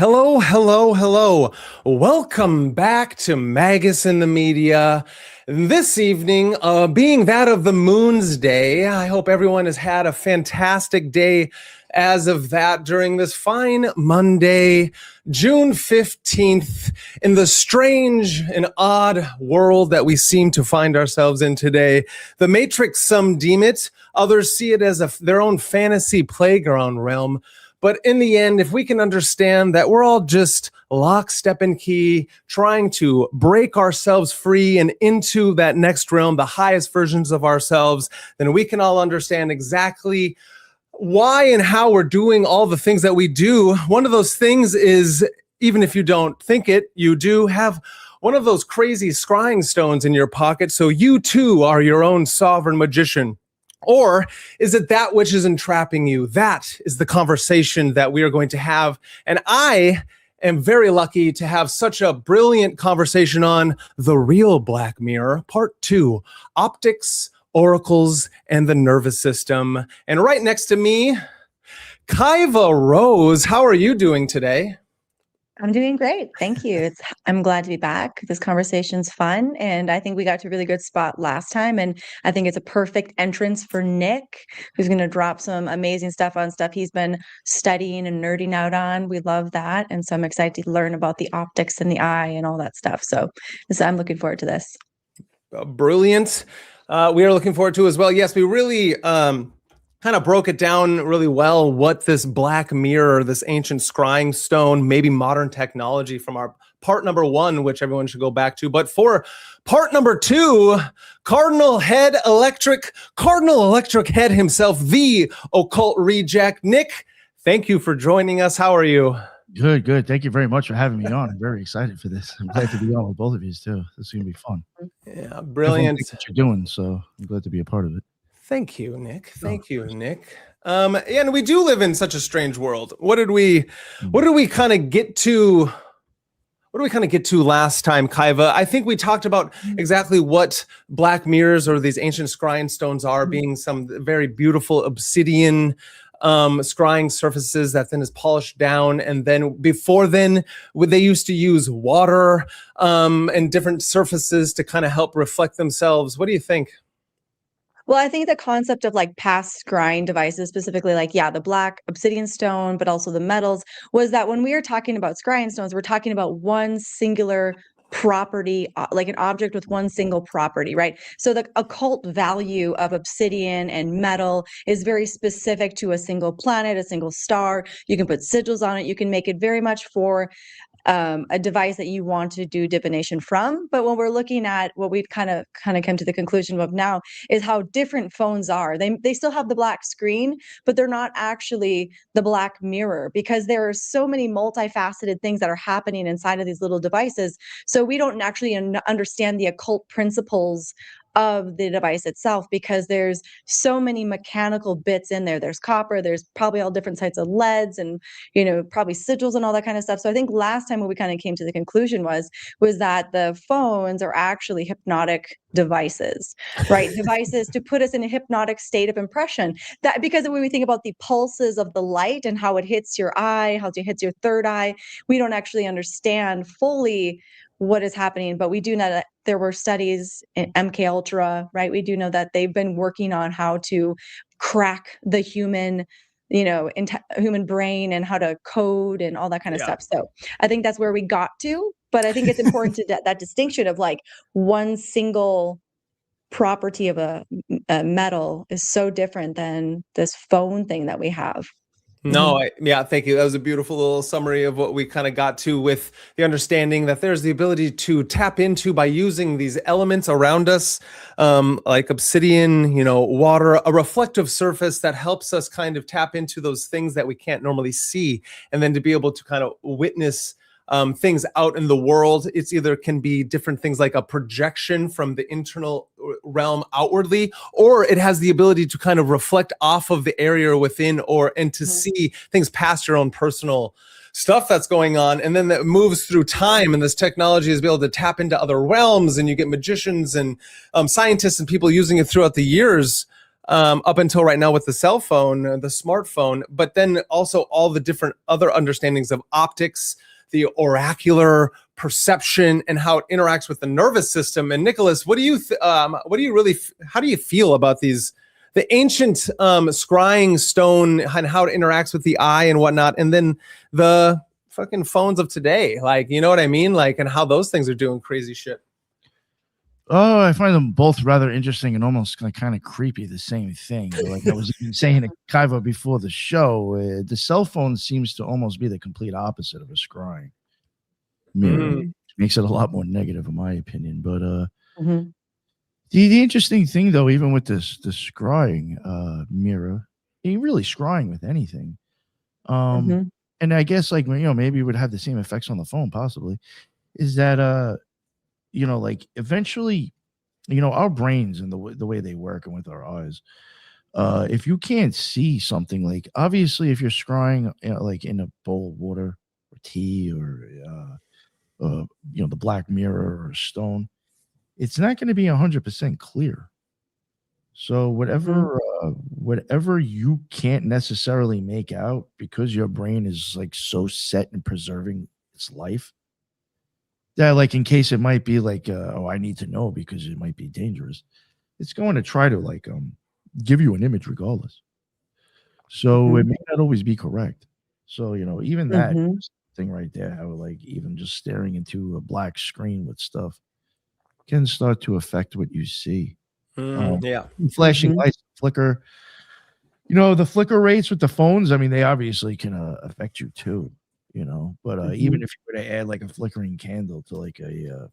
Hello, hello, hello. Welcome back to MagusintheMedia. This evening, being that of the Moon's Day, I hope everyone has had a fantastic day as of that during this fine Monday, June 15th, in the strange and odd world that we seem to find ourselves in today. The Matrix, some deem it, others see it as their own fantasy playground realm. But in the end, if we can understand that we're all just lock, step, and key, trying to break ourselves free and into that next realm, the highest versions of ourselves, then we can all understand exactly why and how we're doing all the things that we do. One of those things is, even if you don't think it, you do have one of those crazy scrying stones in your pocket, so you too are your own sovereign magician. Or is it that which is entrapping you? That is the conversation that we are going to have. And I am very lucky to have such a brilliant conversation on The Real Black Mirror, Part 2, Optics, Oracles, and the Nervous System. And right next to me, Kaiva Rose. How are you doing today? I'm doing great. Thank you. I'm glad to be back. This conversation's fun. And I think we got to a really good spot last time. And I think it's a perfect entrance for Nick, who's going to drop some amazing stuff on stuff he's been studying and nerding out on. We love that. And so I'm excited to learn about the optics and the eye and all that stuff. So I'm looking forward to this. Brilliant. We are looking forward to as well. Yes, we really kind of broke it down really well, what this black mirror, this ancient scrying stone, maybe modern technology from our part number 1, which everyone should go back to. But for part number 2, Cardinal Electric Head himself, the Occult Reject. Nick, thank you for joining us. How are you? Good. Thank you very much for having me on. I'm very excited for this. I'm glad to be on with both of you too. This is going to be fun. Yeah, brilliant. What you're doing, so I'm glad to be a part of it. Thank you, Nick. Thank you, Nick. And we do live in such a strange world. What did we kind of get to? What did we kind of get to last time, Kaiva? I think we talked about exactly what black mirrors or these ancient scrying stones are, being some very beautiful obsidian scrying surfaces that then is polished down. And then before then, they used to use water and different surfaces to kind of help reflect themselves. What do you think? Well, I think the concept of like past scrying devices, specifically like, the black obsidian stone, but also the metals, was that when we are talking about scrying stones, we're talking about one singular property, like an object with one single property, right? So the occult value of obsidian and metal is very specific to a single planet, a single star. You can put sigils on it. You can make it very much for a device that you want to do divination from. But when we're looking at what we've kind of come to the conclusion of now is how different phones are. They still have the black screen, but they're not actually the black mirror, because there are so many multifaceted things that are happening inside of these little devices. So we don't actually understand the occult principles of the device itself, because there's so many mechanical bits in there. There's copper, there's probably all different types of leads, and probably sigils and all that kind of stuff. So I think last time what we kind of came to the conclusion was that the phones are actually hypnotic devices, right? Devices to put us in a hypnotic state of impression. That, because when we think about the pulses of the light and how it hits your eye, how it hits your third eye, we don't actually understand fully what is happening. But we do know that there were studies in MK Ultra, right? We do know that they've been working on how to crack the human human brain and how to code and all that kind of stuff. So I think that's where we got to. But I think it's important to that distinction of like one single property of a metal is so different than this phone thing that we have. No, thank you. That was a beautiful little summary of what we kind of got to, with the understanding that there's the ability to tap into by using these elements around us, like obsidian, water, a reflective surface that helps us kind of tap into those things that we can't normally see, and then to be able to kind of witness things out in the world. It's either can be different things like a projection from the internal realm outwardly, or it has the ability to kind of reflect off of the area within, and to see things past your own personal stuff that's going on. And then that moves through time, and this technology is able to tap into other realms, and you get magicians and scientists and people using it throughout the years. up until right now with the cell phone, the smartphone, but then also all the different other understandings of optics, the oracular perception, and how it interacts with the nervous system. And Nicholas, how do you feel about these, the ancient scrying stone and how it interacts with the eye and whatnot, and then the fucking phones of today, like, you know what I mean, like, and how those things are doing crazy shit? Oh, I find them both rather interesting and almost like kind of creepy, the same thing. Like I was even saying to Kaiva before the show, the cell phone seems to almost be the complete opposite of a scrying mirror. Which makes it a lot more negative, in my opinion. But the interesting thing, though, even with the scrying mirror, you ain't really scrying with anything. And I guess, like, maybe it would have the same effects on the phone, possibly, is that like eventually, our brains and the way they work and with our eyes, if you can't see something, like obviously if you're scrying like in a bowl of water or tea or the black mirror or stone, it's not going to be 100% clear. So whatever you can't necessarily make out because your brain is like so set in preserving its life, that, like, in case it might be like, I need to know because it might be dangerous, it's going to try to like give you an image regardless. So it may not always be correct. So even that thing right there, how like even just staring into a black screen with stuff can start to affect what you see. Flashing lights, flicker. The flicker rates with the phones, I mean, they obviously can affect you too. But even if you were to add like a flickering candle to like a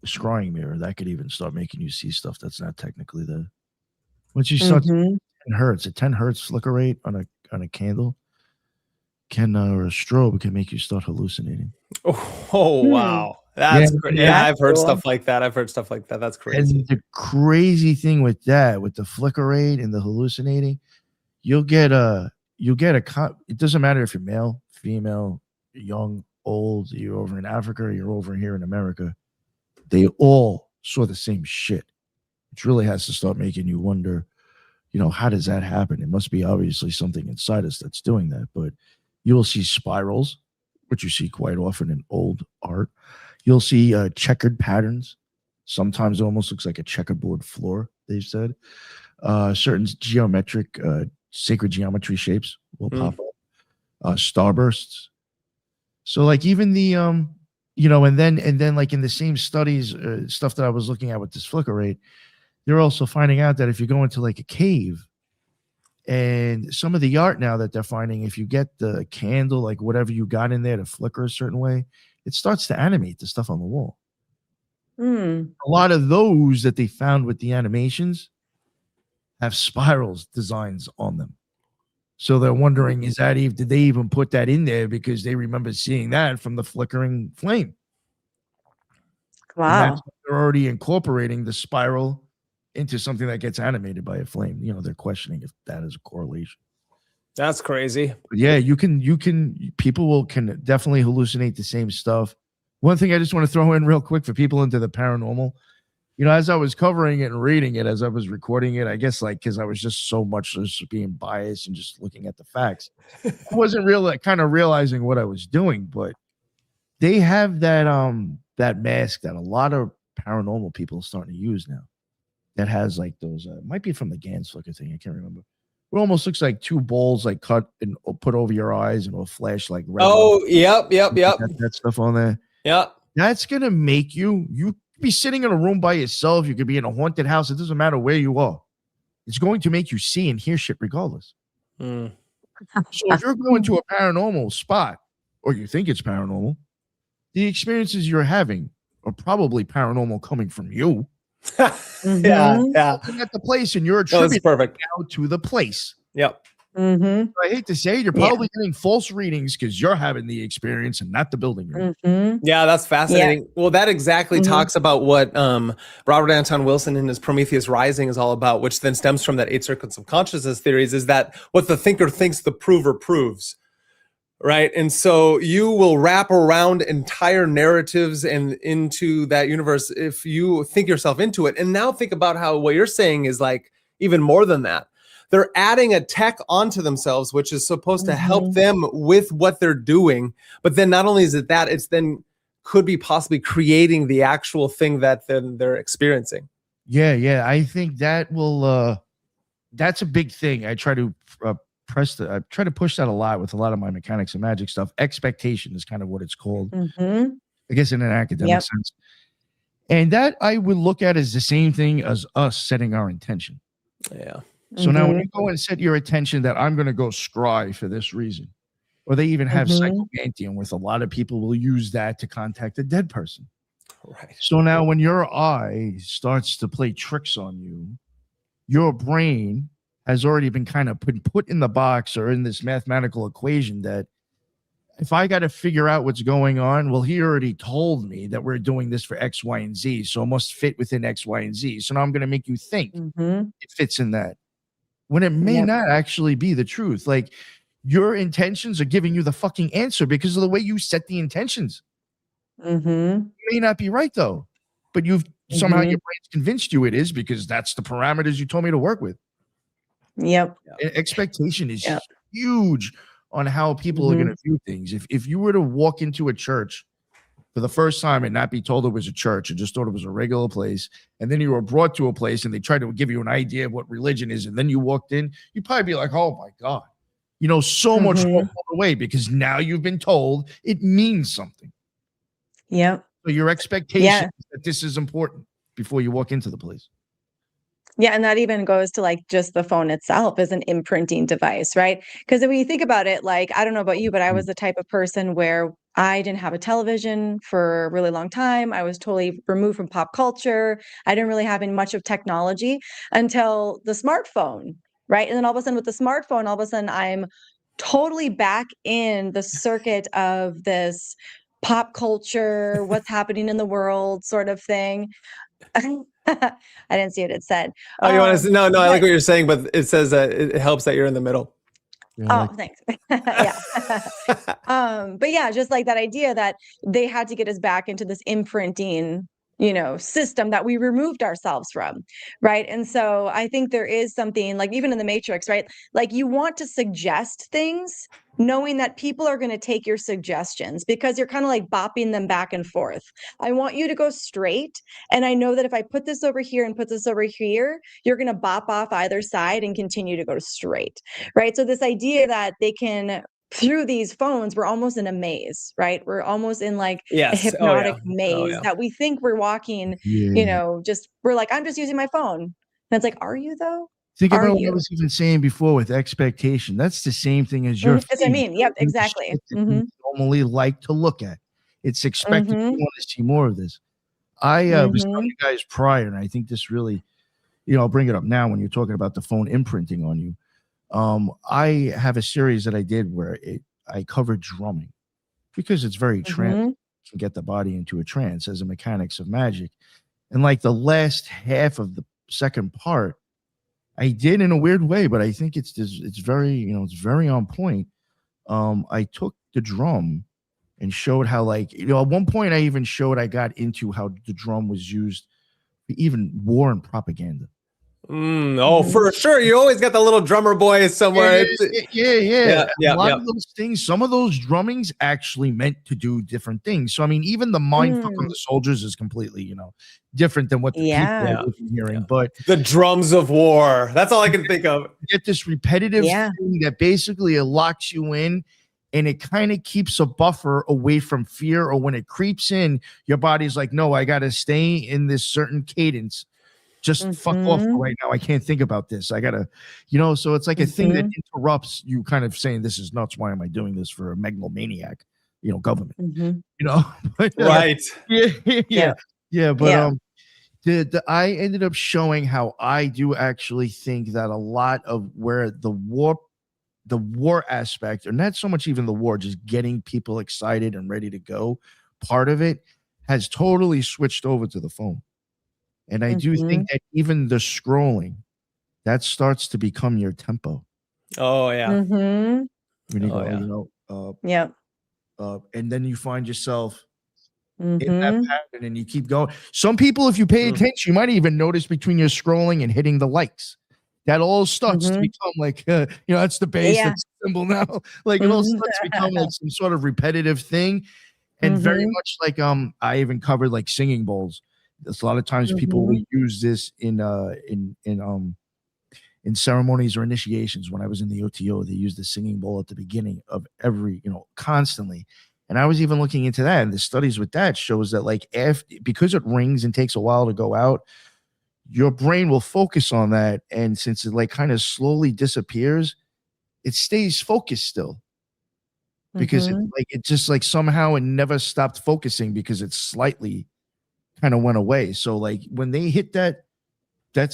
scrying mirror, that could even start making you see stuff that's not technically there. Once you start 10 hertz, a 10 hertz flicker rate on a candle can or a strobe can make you start hallucinating. Oh wow. That's great. Yeah, I've heard stuff like that. That's crazy. And the crazy thing with that, with the flicker rate and the hallucinating, you'll get it doesn't matter if you're male, female, young, old, you're over in Africa, or you're over here in America, they all saw the same shit, which really has to start making you wonder, how does that happen? It must be obviously something inside us that's doing that. But you'll see spirals, which you see quite often in old art. You'll see checkered patterns. Sometimes it almost looks like a checkerboard floor, they've said. Certain geometric sacred geometry shapes will pop up. Starbursts. So like even the and then like in the same studies, stuff that I was looking at with this flicker rate, they're also finding out that if you go into like a cave, and some of the art now that they're finding, if you get the candle, like whatever you got in there to flicker a certain way, it starts to animate the stuff on the wall. A lot of those that they found with the animations have spirals designs on them. So they're wondering, did they even put that in there because they remember seeing that from the flickering flame? Wow. They're already incorporating the spiral into something that gets animated by a flame. They're questioning if that is a correlation. That's crazy. But yeah, people can definitely hallucinate the same stuff. One thing I just want to throw in real quick for people into the paranormal, as I was covering it and reading it, as I was recording it, I guess like because I was just so much just being biased and just looking at the facts, I wasn't really kind of realizing what I was doing. But they have that mask that a lot of paranormal people are starting to use now. That has like those, might be from the Gans flicker thing. I can't remember. It almost looks like two balls like cut and put over your eyes and will flash like red. Oh, yep. That stuff on there. Yeah. That's gonna make you be sitting in a room by yourself. You could be in a haunted house. It doesn't matter where you are. It's going to make you see and hear shit regardless. So if you're going to a paranormal spot or you think it's paranormal, the experiences you're having are probably paranormal coming from you. Yeah. Looking at the place and you're attributing now to the place. Yep. I hate to say, you're probably getting false readings because you're having the experience and not the building. Yeah, that's fascinating. Well, that exactly talks about what Robert Anton Wilson in his Prometheus Rising is all about, which then stems from that 8 circuits of consciousness theories, is that what the thinker thinks, the prover proves. Right. And so you will wrap around entire narratives and into that universe if you think yourself into it. And now think about how what you're saying is like even more than that. They're adding a tech onto themselves, which is supposed to help them with what they're doing. But then not only is it that, it's then could be possibly creating the actual thing that then they're experiencing. Yeah. I think that will, that's a big thing. I try to I try to push that a lot with a lot of my mechanics and magic stuff. Expectation is kind of what it's called, I guess, in an academic sense. And that I would look at as the same thing as us setting our intention. Yeah. So now when you go and set your intention that I'm going to go scry for this reason, or they even have psychomantium, with a lot of people will use that to contact a dead person. Right. So now when your eye starts to play tricks on you, your brain has already been kind of put in the box or in this mathematical equation that if I got to figure out what's going on, well, he already told me that we're doing this for X, Y, and Z. So it must fit within X, Y, and Z. So now I'm going to make you think it fits in that, when it may not actually be the truth. Like, your intentions are giving you the fucking answer because of the way you set the intentions. It may not be right, though, but you've somehow your brain's convinced you it is, because that's the parameters you told me to work with. Expectation is huge on how people are going to view things. If you were to walk into a church for the first time and not be told it was a church and just thought it was a regular place, and then you were brought to a place and they tried to give you an idea of what religion is, and then you walked in, you'd probably be like, oh my God, you know, so much more away, because now you've been told it means something. So your expectation is that this is important before you walk into the place. Yeah, and that even goes to like just the phone itself as an imprinting device, right? Because when you think about it, like, I don't know about you, but I was the type of person where I didn't have a television for a really long time. I was totally removed from pop culture. I didn't really have much of technology until the smartphone, right? And then all of a sudden with the smartphone, all of a sudden I'm totally back in the circuit of this pop culture, what's happening in the world sort of thing. I didn't see what it said. Oh, you want to? No, I like what you're saying, but it says that it helps that you're in the middle. Thanks. But yeah, just like that idea that they had to get us back into this imprinting, you know, system that we removed ourselves from, right? And so I think there is something like, even in the Matrix, right? Like, you want to suggest things knowing that people are going to take your suggestions, because you're kind of like bopping them back and forth. I want you to go straight, and I know that if I put this over here and put this over here, you're going to bop off either side and continue to go straight, right? So this idea that they can, through these phones, we're almost in a maze, right? We're almost in like a hypnotic maze that we think we're walking, you know, just, we're like, I'm just using my phone. And it's like, are you though? Think about what I was even saying before with expectation. That's the same thing as your feed. I mean, yep, exactly. You normally like to look at. It's expected you want to see more of this. I was telling you guys prior, and I think this really, you know, I'll bring it up now when you're talking about the phone imprinting on you. I have a series that I did where I covered drumming, because it's very trance. Can get the body into a trance as a mechanics of magic. And like the last half of the second part, I did in a weird way, but I think it's very, you know, it's very on point. I took the drum and showed how, like, you know, at one point I even showed I got into how the drum was used for even war and propaganda. For sure. You always got the little drummer boy somewhere. A lot of those things, some of those drummings actually meant to do different things. So, I mean, even the mindfuck on the soldiers is completely, you know, different than what the people are hearing. But the drums of war, that's all I can think of. You get this repetitive thing that basically it locks you in, and it kind of keeps a buffer away from fear, or when it creeps in, your body's like, no, I got to stay in this certain cadence. Just fuck off right now. I can't think about this. I gotta, you know, so it's like a thing that interrupts you, kind of saying, this is nuts. Why am I doing this for a megalomaniac, you know, government, you know? But, right. But I ended up showing how I do actually think that a lot of where the war aspect, or not so much even the war, just getting people excited and ready to go, part of it has totally switched over to the phone. And I do think that even the scrolling, that starts to become your tempo. Oh, yeah. When you go, you know, and then you find yourself in that pattern, and you keep going. Some people, if you pay attention, you might even notice between your scrolling and hitting the likes, that all starts to become like, that's the base, that's the symbol now. Like it all starts to become like some sort of repetitive thing. And very much like I even covered like singing bowls. There's a lot of times people will use this in ceremonies or initiations. When I was in the OTO, they used the singing bowl at the beginning of every, constantly. And I was even looking into that, and the studies with that shows that like because it rings and takes a while to go out, your brain will focus on that, and since it like kind of slowly disappears, it stays focused still. Because it just like somehow it never stopped focusing because it slightly kind of went away. So like when they hit that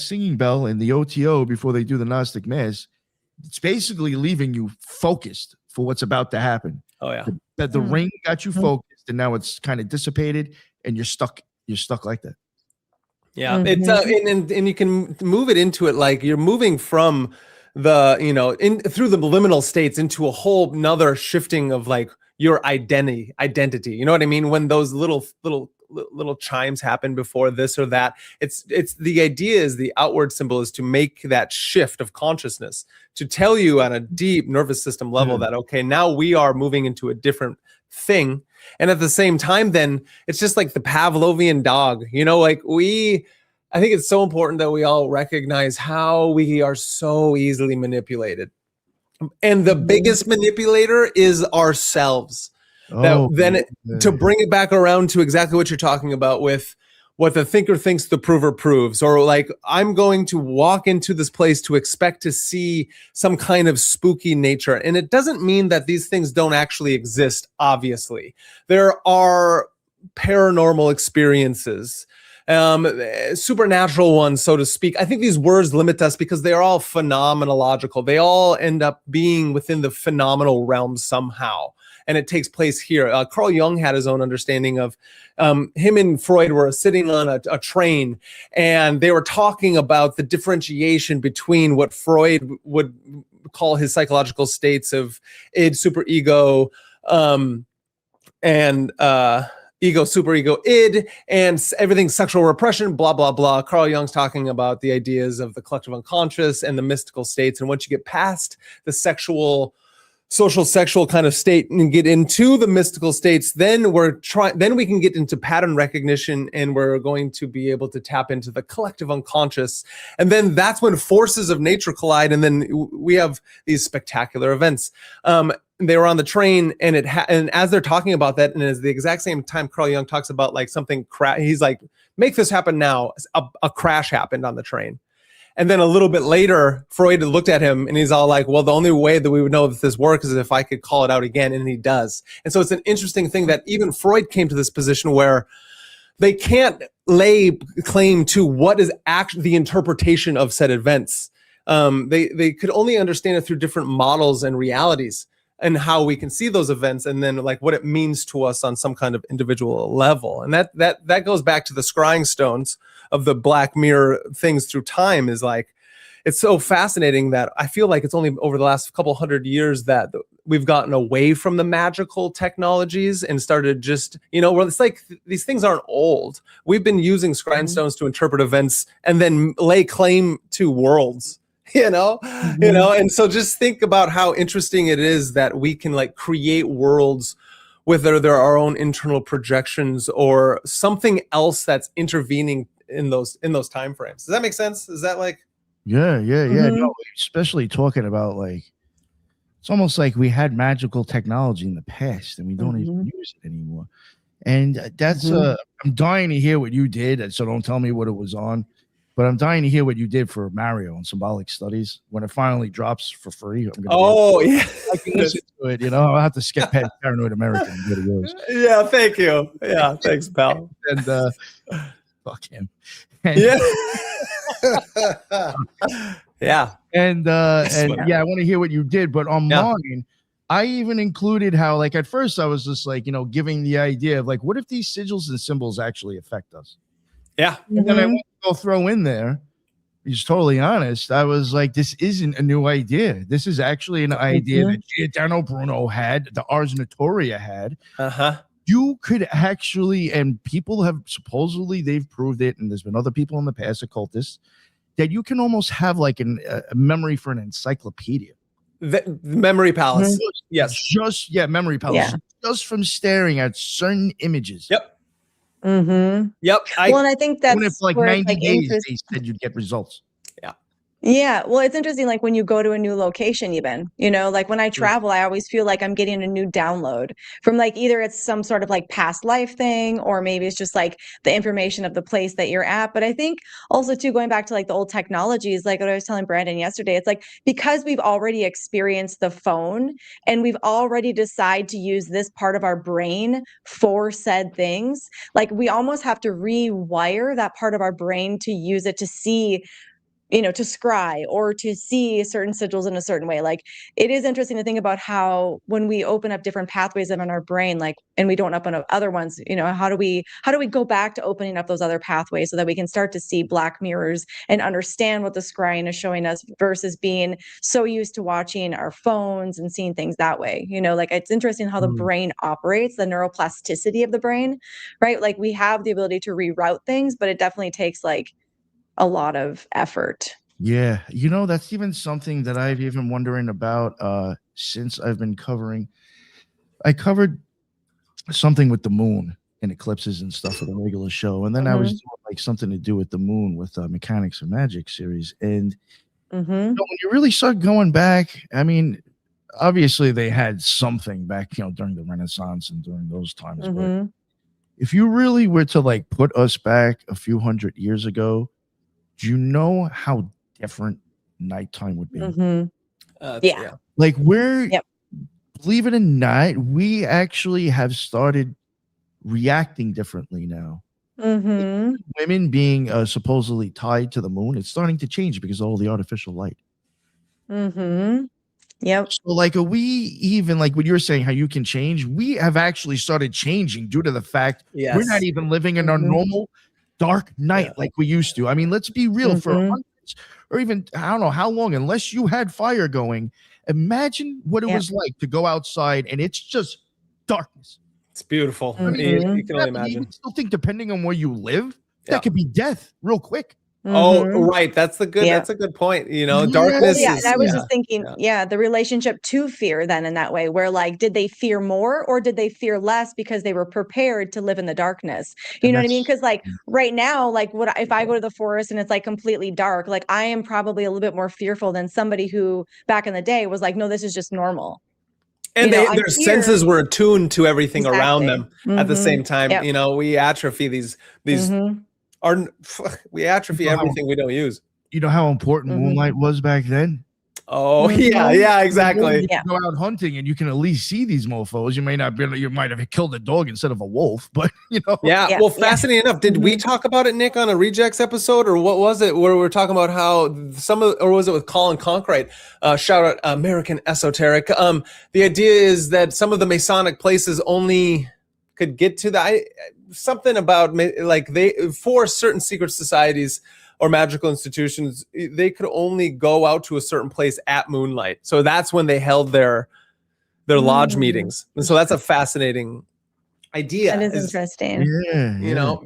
singing bell in the OTO before they do the Gnostic Mass, it's basically leaving you focused for what's about to happen. Oh yeah, the ring got you focused, and now it's kind of dissipated, and you're stuck. You're stuck like that. Yeah, it's and you can move it into it like you're moving from the through the liminal states into a whole nother shifting of like your identity. You know what I mean? When those little chimes happen before this or that, it's the idea is the outward symbol is to make that shift of consciousness, to tell you on a deep nervous system level that okay, now we are moving into a different thing. And at the same time, then it's just like the Pavlovian dog, I think it's so important that we all recognize how we are so easily manipulated. And the biggest manipulator is ourselves. To bring it back around to exactly what you're talking about with what the thinker thinks the prover proves, or like I'm going to walk into this place to expect to see some kind of spooky nature. And it doesn't mean that these things don't actually exist, obviously. There are paranormal experiences, supernatural ones, so to speak. I think these words limit us because they are all phenomenological. They all end up being within the phenomenal realm somehow. And it takes place here. Carl Jung had his own understanding of him and Freud were sitting on a train, and they were talking about the differentiation between what Freud would call his psychological states of id, superego, and ego, superego, id, and everything sexual repression, blah, blah, blah. Carl Jung's talking about the ideas of the collective unconscious and the mystical states. And once you get past the social sexual kind of state and get into the mystical states, then we can get into pattern recognition, and we're going to be able to tap into the collective unconscious. And then that's when forces of nature collide, and then we have these spectacular events. They were on the train, and and as they're talking about that, and at the exact same time Carl Jung talks about like something he's like, make this happen now. A crash happened on the train. And then a little bit later, Freud looked at him and he's all like, well, the only way that we would know that this works is if I could call it out again. And he does. And so it's an interesting thing that even Freud came to this position where they can't lay claim to what is actually the interpretation of said events. They could only understand it through different models and realities and how we can see those events, and then like what it means to us on some kind of individual level. And that goes back to the scrying stones of the black mirror things through time. Is like, it's so fascinating that I feel like it's only over the last couple hundred years that we've gotten away from the magical technologies and started just, where it's like these things aren't old. We've been using scrying stones to interpret events and then lay claim to worlds. And so just think about how interesting it is that we can like create worlds, whether they're our own internal projections or something else that's intervening in those time frames. Does that make sense? Is that like? Yeah. No, especially talking about like, it's almost like we had magical technology in the past and we don't even use it anymore. And that's I'm dying to hear what you did. So don't tell me what it was on. But I'm dying to hear what you did for Mario and Symbolic Studies when it finally drops for free. I can listen to it. I'll have to skip past Paranoid American and go to yours. Yeah, thank you. Yeah, thanks, pal. And fuck him. Yeah. Yeah. And I want to hear what you did. But on mine, I even included how, like, at first I was just like, giving the idea of like, what if these sigils and symbols actually affect us? Yeah. And then I want to go throw in there, he's totally honest. I was like, this isn't a new idea. This is actually an idea that Giordano Bruno had, the Ars Notoria had. You could actually, and people have supposedly, they've proved it, and there's been other people in the past, occultists, that you can almost have like a memory for an encyclopedia. The memory palace. Yes. Just memory palace. Yeah. Just from staring at certain images. Yep. Well, and I think that's Even if like where 90 it's, like, days they said you'd get results. Yeah, well, it's interesting, like when you go to a new location, even, like when I travel, I always feel like I'm getting a new download from like either it's some sort of like past life thing, or maybe it's just like the information of the place that you're at. But I think also too, going back to like the old technologies, like what I was telling Brandon yesterday, it's like because we've already experienced the phone and we've already decided to use this part of our brain for said things, like we almost have to rewire that part of our brain to use it to see, to scry or to see certain sigils in a certain way. Like it is interesting to think about how when we open up different pathways in our brain, like, and we don't open up other ones, how do we go back to opening up those other pathways so that we can start to see black mirrors and understand what the scrying is showing us versus being so used to watching our phones and seeing things that way. Like it's interesting how the brain operates, the neuroplasticity of the brain, right? Like we have the ability to reroute things, but it definitely takes like a lot of effort. Yeah. That's even something that I've even wondering about since I've been covering. I covered something with the moon and eclipses and stuff for the regular show. And then I was doing like something to do with the moon with Mechanics of Magic series. And when you really start going back, I mean, obviously they had something back, during the Renaissance and during those times. But if you really were to like put us back a few hundred years ago, do you know how different nighttime would be? Like we're, believe it or not, we actually have started reacting differently now. Women being supposedly tied to the moon, it's starting to change because of all the artificial light. Yep. So like, are we even like what you're saying, how you can change? We have actually started changing due to the fact we're not even living in our normal dark night like we used to. I mean, let's be real, for hundreds or even I don't know how long, unless you had fire going, imagine what it was like to go outside and it's just darkness. It's beautiful. I mean, you can only imagine. I still think depending on where you live, that could be death real quick. Oh, right. That's a good point. Darkness. And I was just thinking, the relationship to fear then in that way, where like, did they fear more or did they fear less because they were prepared to live in the darkness? You know what I mean? Because like right now, like if I go to the forest and it's like completely dark, like I am probably a little bit more fearful than somebody who back in the day was like, no, this is just normal. And their senses were attuned to everything around them at the same time. We atrophy these we atrophy everything we don't use. You know how important moonlight was back then? Oh, yeah, exactly. You go out hunting and you can at least see these mofos. You might have killed a dog instead of a wolf, but Well, fascinating enough. Did we talk about it, Nick, on a Rejects episode, or what was it where we were talking about how or was it with Colin Conkrite? Shout out American Esoteric. The idea is that some of the Masonic places only could get to something about like for certain secret societies or magical institutions, they could only go out to a certain place at moonlight. So that's when they held their lodge meetings. And so that's a fascinating idea. That is interesting.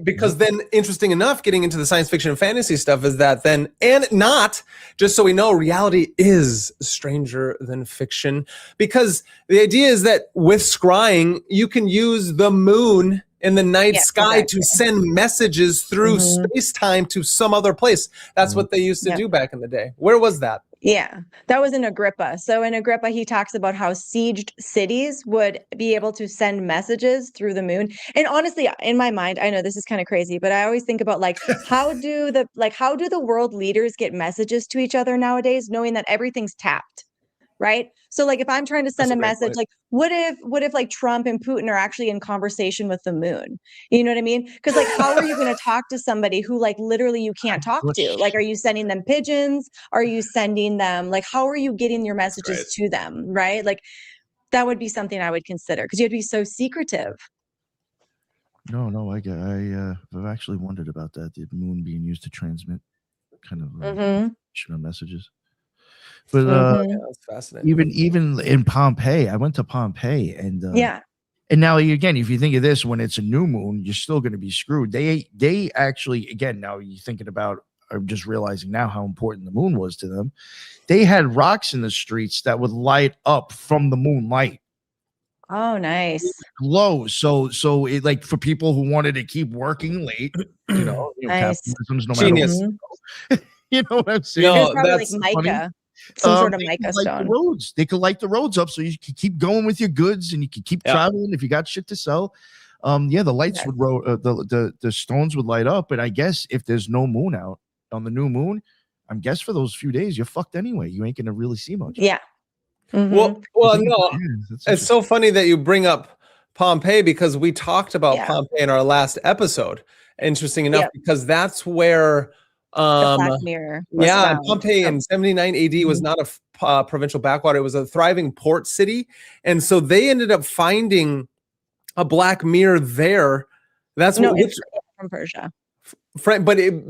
Because then, interesting enough, getting into the science fiction and fantasy stuff is that then, and not, just so we know, reality is stranger than fiction. Because the idea is that with scrying, you can use the moon in the night sky to send messages through space-time to some other place. That's what they used to do back in the day. Where was that? Yeah, that was in Agrippa. So in Agrippa, he talks about how sieged cities would be able to send messages through the moon. And honestly, in my mind, I know this is kind of crazy, but I always think about like, how do the world leaders get messages to each other nowadays, knowing that everything's tapped? Right. So like if I'm trying to send a message, like what if like Trump and Putin are actually in conversation with the moon? You know what I mean? Because like how are you going to talk to somebody who like literally you can't talk to? Like, are you sending them pigeons? Are you sending them like how are you getting your messages to them? Right. Like that would be something I would consider because you have to be so secretive. No, I've actually wondered about that. The moon being used to transmit kind of messages. But that's fascinating. even in Pompeii, I went to Pompeii and and now again, if you think of this, when it's a new moon, you're still going to be screwed. They actually, again, now you're thinking about are just realizing now how important the moon was to them. They had rocks in the streets that would light up from the moonlight. Oh, nice. Glow. So it, like, for people who wanted to keep working late, Nice. capitalism's no Genius. matter what, you know what I'm saying? No, It's probably like that's mica, some sort of they mica could light stone. the roads. They could light the roads up so you could keep going with your goods and you could keep Yeah. traveling if you got shit to sell. The lights would the stones would light up. And I guess if there's no moon out on the new moon, I'm guess for those few days you're fucked anyway. You ain't gonna really see much. Yeah. Mhm. Well, Yeah, no, it's so funny that you bring up Pompeii because we talked about Yeah. Pompeii in our last episode. Interesting enough, Yep. because that's where The Black Mirror. was yeah, found. Pompeii in 79 AD was not a provincial backwater. It was a thriving port city. And so they ended up finding a black mirror there. That's No, what, it's from Persia.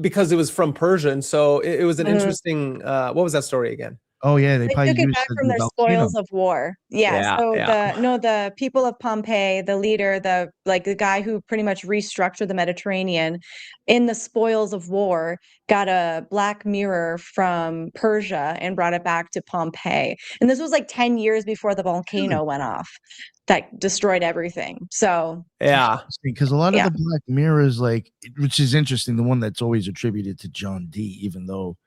because it was from Persia. And so it was an Mhm. interesting, what was that story again? Oh yeah, they They probably took it used back the from their volcano. spoils of war. Yeah. So the people of Pompeii, the leader, the guy who pretty much restructured the Mediterranean in the spoils of war, got a black mirror from Persia and brought it back to Pompeii. And this was like 10 years before the volcano went off that destroyed everything. So Yeah. Because a lot Yeah. of the black mirrors, which is interesting, the one that's always attributed to John Dee, even though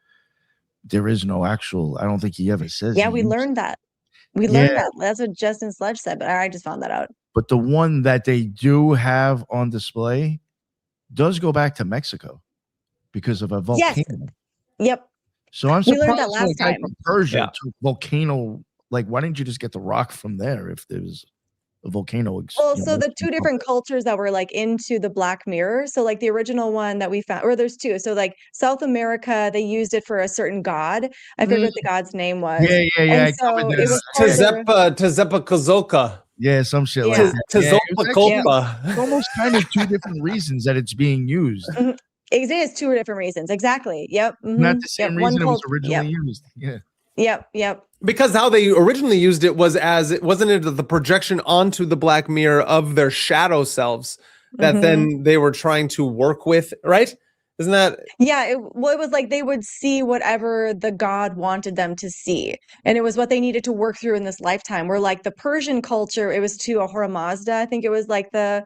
there is no actual, I don't think he ever says. yeah, he we used learned that. We Yeah. learned that. That's what Justin Sledge said, but I just found that out. But the one that they do have on display does go back to Mexico because of a volcano. Yes. Yep. So I'm We learned surprised that when a last guy time. from Persia Yeah. took volcano. Like, why didn't you just get the rock from there if there was a volcano? Well, so the two different cultures that were like into the black mirror. So like the original one that we found, or there's two. So like South America, they used it for a certain god. I forget what the god's name was. Yeah. And I so covered it this. was part of the- Tezepacozolca. Yeah, some shit like Yeah. that. Yeah, it was actually- Tezopacotla. it's almost kind of two different reasons that it's being used. Mhm. It is two different reasons. Exactly. Yep. Not mhm, the same yep, reason it was cult- originally used. Yeah. Yep. Because how they originally used it was wasn't it the projection onto the black mirror of their shadow selves that Mhm. then they were trying to work with, right? Isn't that Yeah, it was like they would see whatever the god wanted them to see. And it was what they needed to work through in this lifetime. Where like the Persian culture, it was to Ahura Mazda, I think it was like the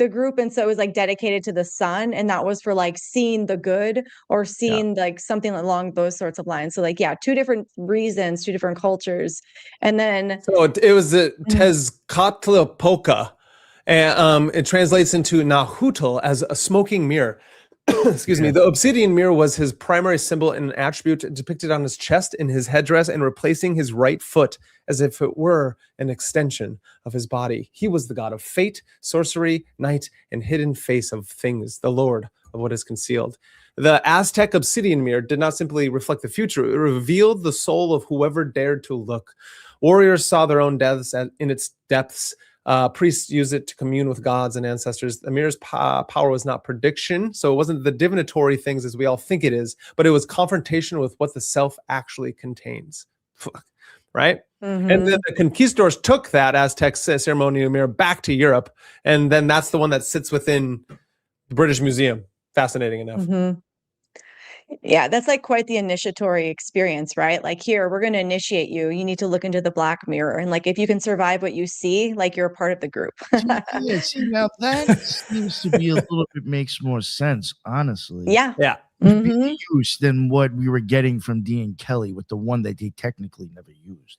group. And so it was like dedicated to the sun. And that was for like seeing the good or seeing like something along those sorts of lines. So like, yeah, two different reasons, two different cultures. And then so? It was the Tezcatlipoca, and it translates into Nahuatl as a smoking mirror. Excuse me. The obsidian mirror was his primary symbol and attribute depicted on his chest in his headdress and replacing his right foot as if it were an extension of his body. He was the god of fate, sorcery, night, and hidden face of things, the lord of what is concealed. The Aztec obsidian mirror did not simply reflect the future, it revealed the soul of whoever dared to look. Warriors saw their own deaths in its depths. Priests used it to commune with gods and ancestors. The mirror's power was not prediction, so it wasn't the divinatory things as we all think it is, but it was confrontation with what the self actually contains. Right? And then the conquistadors took that Aztec ceremonial mirror back to Europe, and then that's the one that sits within the British Museum. Fascinating enough. Mhm. Yeah, that's like quite the initiatory experience, right? Like here, we're going to initiate you. You need to look into the black mirror. And like, if you can survive what you see, like you're a part of the group. Yeah, see, now that seems to be a little bit makes more sense, honestly. Yeah. Yeah. Mhm. Use than what we were getting from Dee and Kelly with the one that they technically never used.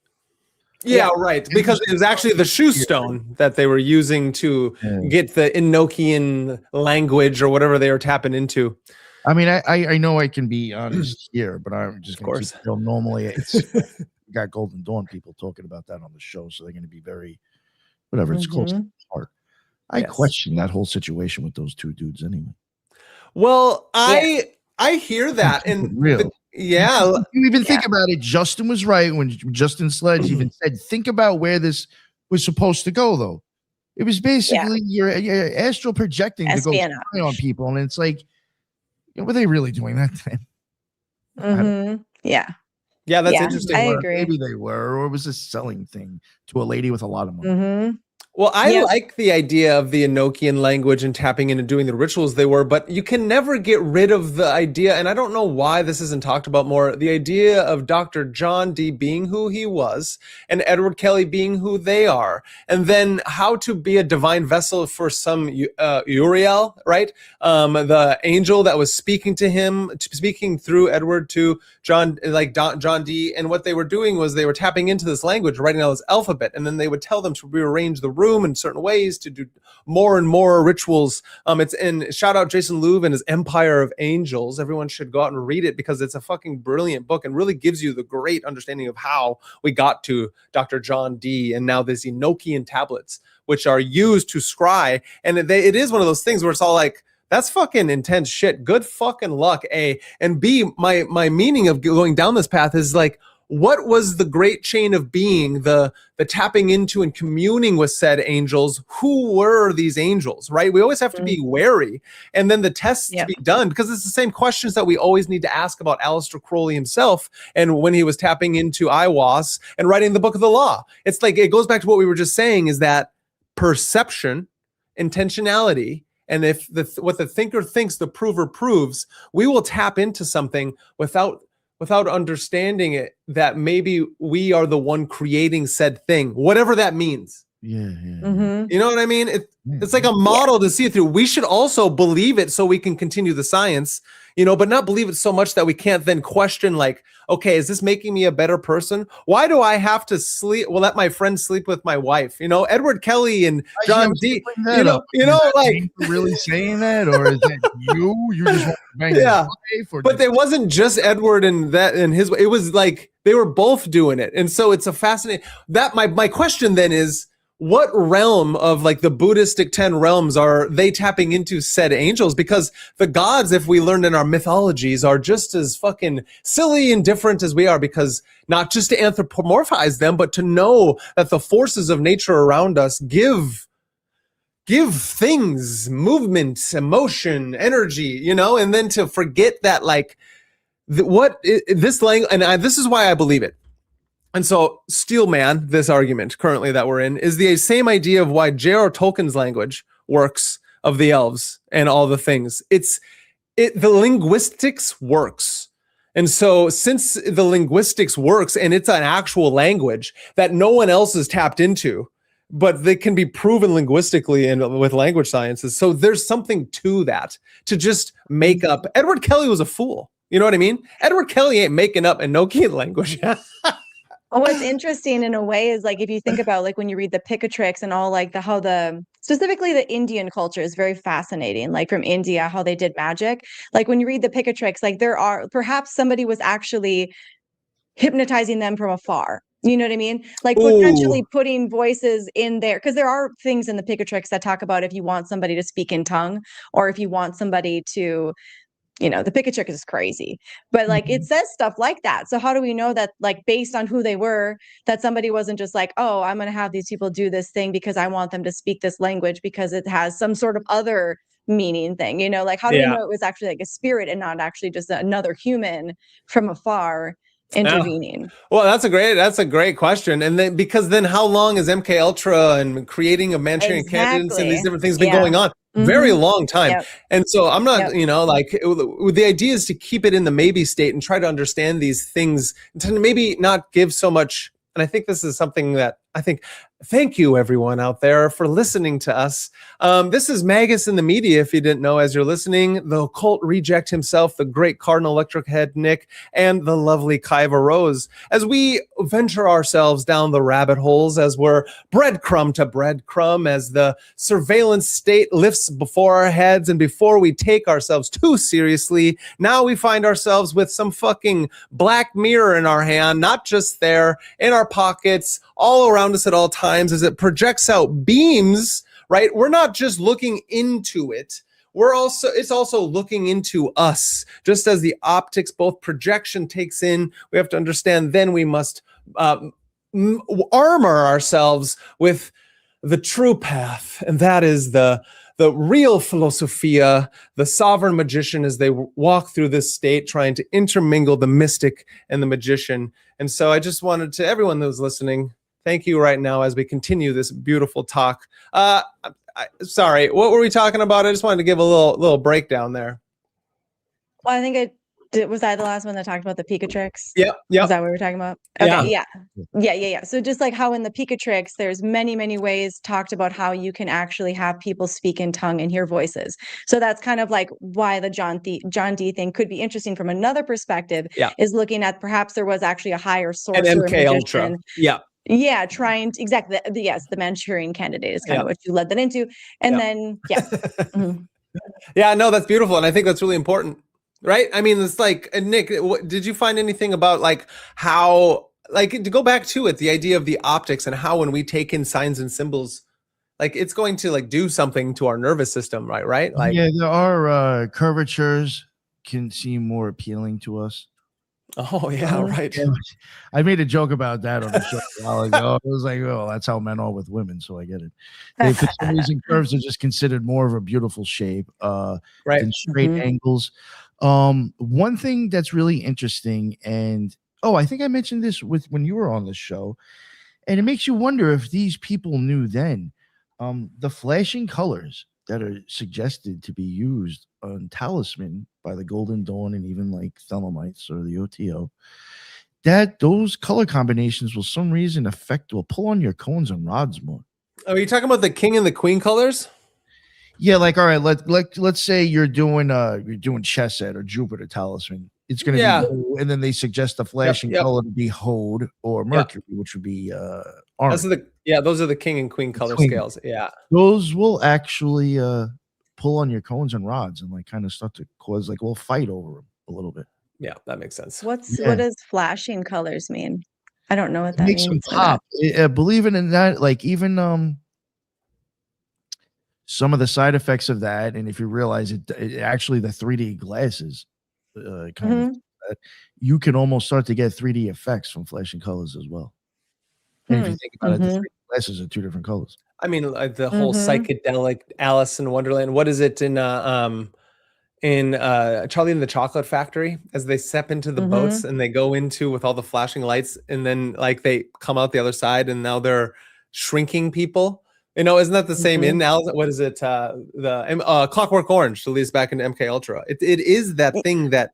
Yeah, right. Because it was actually the shoe stone that they were using to get the Enochian language or whatever they were tapping into. I mean, I know I can be honest here, but I'm just going to keep it real. Normally, it's we got Golden Dawn people talking about that on the show, so they're going to be very, whatever, it's close to the heart. I question that whole situation with those two dudes anyway. Well, I hear that. And real. You even think about it. Justin was right when Justin Sledge even said, think about where this was supposed to go, though. It was basically your astral projecting to go spy on people. And it's like, were they really doing that then? Yeah. Yeah, that's interesting. I agree. Maybe they were, or it was a selling thing to a lady with a lot of money. Well, I Yep. like the idea of the Enochian language and tapping in and doing the rituals they were, but you can never get rid of the idea, and I don't know why this isn't talked about more, the idea of Dr. John Dee being who he was and Edward Kelly being who they are, and then how to be a divine vessel for some Uriel, right? The angel that was speaking to him, speaking through Edward to John, like John Dee, and what they were doing was they were tapping into this language, writing out this alphabet, and then they would tell them to rearrange the room in certain ways to do more and more rituals. It's in shout out Jason Louv and his Empire of Angels. Everyone should go out and read it because it's a fucking brilliant book and really gives you the great understanding of how we got to Dr. John Dee and now these Enochian tablets, which are used to scry. And it is one of those things where it's all like, that's fucking intense shit. Good fucking luck, A. And B, my meaning of going down this path is like, what was the great chain of being, the tapping into and communing with said angels? Who were these angels, right? We always have to be wary. And then the tests to be done, because it's the same questions that we always need to ask about Aleister Crowley himself and when he was tapping into Aiwass and writing the Book of the Law. It's like, it goes back to what we were just saying, is that perception, intentionality, and if what the thinker thinks, the prover proves, we will tap into something without understanding it, that maybe we are the one creating said thing, whatever that means. Yeah. Mm-hmm. You know what I mean? It's like a model to see it through. We should also believe it so we can continue the science, but not believe it so much that we can't then question, like, okay, is this making me a better person? Why do I have to let my friend sleep with my wife? Edward Kelly and John Dee, like really saying that, or is that you just want to bang your wife? Or but it wasn't just Edward and his, it was like they were both doing it. And so it's a fascinating, that my question then is, what realm of like the Buddhistic 10 realms are they tapping into said angels? Because the gods, if we learned in our mythologies, are just as fucking silly and different as we are, because not just to anthropomorphize them, but to know that the forces of nature around us give things movement, emotion, energy, and then to forget that, like, this language, and this is why I believe it. And so Steelman, this argument currently that we're in, is the same idea of why J.R. Tolkien's language works of the elves and all the things. The linguistics works. And so since the linguistics works and it's an actual language that no one else has tapped into, but they can be proven linguistically and with language sciences. So there's something to that, to just make up. Edward Kelly was a fool. You know what I mean? Edward Kelly ain't making up Enochian language. What's interesting in a way is, like, if you think about, like, when you read the Picatrix and all, like, specifically the Indian culture is very fascinating, like from India, how they did magic. Like when you read the Picatrix, like perhaps somebody was actually hypnotizing them from afar. You know what I mean? Like potentially putting voices in there, because there are things in the Picatrix that talk about if you want somebody to speak in tongue, or if you want somebody to, the Picatrix is crazy, but like it says stuff like that. So how do we know that, like, based on who they were, that somebody wasn't just like, oh, I'm going to have these people do this thing because I want them to speak this language because it has some sort of other meaning thing, like, how do we know it was actually like a spirit and not actually just another human from afar intervening? Well, that's a great question. And then, because then how long is MK Ultra and creating a Manchurian candidates and these different things been going on? Very long time. Yep. And so I'm not, the idea is to keep it in the maybe state and try to understand these things, to maybe not give so much. And I think this is something that thank you everyone out there for listening to us. This is Magus in the Media, if you didn't know, as you're listening, the occult reject himself, the great Cardinal Electric Head Nick, and the lovely Kaiva Rose, as we venture ourselves down the rabbit holes, as we're breadcrumb to breadcrumb, as the surveillance state lifts before our heads, and before we take ourselves too seriously, now we find ourselves with some fucking black mirror in our hand, not just there, in our pockets, all around us at all times, as it projects out beams, right? We're not just looking into it. It's also looking into us. Just as the optics, both projection takes in, we have to understand, then we must armor ourselves with the true path. And that is the real philosophia, the sovereign magician, as they walk through this state, trying to intermingle the mystic and the magician. And so I just wanted to, everyone that was listening, Thank you right now as we continue this beautiful talk. Sorry, what were we talking about? I just wanted to give a little breakdown there. Well, I think I did. Was I the last one that talked about the Picatrix? Yep. Was that what we were talking about? Okay, yeah. So just like how in the Picatrix, there's many ways talked about how you can actually have people speak in tongue and hear voices. So that's kind of like why the John Dee thing could be interesting from another perspective. Is looking at perhaps there was actually a higher source or MK Ultra. Yeah, trying to exactly. Yes, the Manchurian Candidate is kind of what you led that into, and then Yeah, no, that's beautiful, and I think that's really important. Right? I mean, it's like, Nick, did you find anything about like how, like, to go back to it, the idea of the optics and how when we take in signs and symbols, like it's going to like do something to our nervous system, right? Like, yeah, there are curvatures can seem more appealing to us. Oh yeah, right. I made a joke about that on the show a while ago. It was like, oh, that's how men are with women, so I get it. They, for some reason, curves are just considered more of a beautiful shape than straight angles. One thing that's really interesting, and I think I mentioned this when you were on the show, and it makes you wonder if these people knew then, the flashing colors that are suggested to be used on talisman by the Golden Dawn and even like Thelemites or the OTO, that those color combinations will some reason will pull on your cones and rods more. Are you talking about the king and the queen colors? Yeah, like, all right, let's say you're doing Chesed or Jupiter talisman. It's going to be, and then they suggest the flashing color to be Hode or Mercury, which would be orange. Those are the king and queen color scales. Yeah, those will actually pull on your cones and rods and like kind of start to cause like we'll fight over them a little bit. Yeah, that makes sense. What does flashing colors mean? I don't know what that means. Makes them pop. Believe it or not, like even some of the side effects of that, and if you realize it actually the 3D glasses kind of that, you can almost start to get 3D effects from flashing colors as well. And if you think about it, the 3D glasses are two different colors. I mean, like the whole psychedelic Alice in Wonderland. What is it in Charlie and the Chocolate Factory, as they step into the boats and they go into with all the flashing lights, and then like they come out the other side and now they're shrinking people. You know, isn't that the same in Alice? What is it? The Clockwork Orange, at least back in MK Ultra. It is that thing that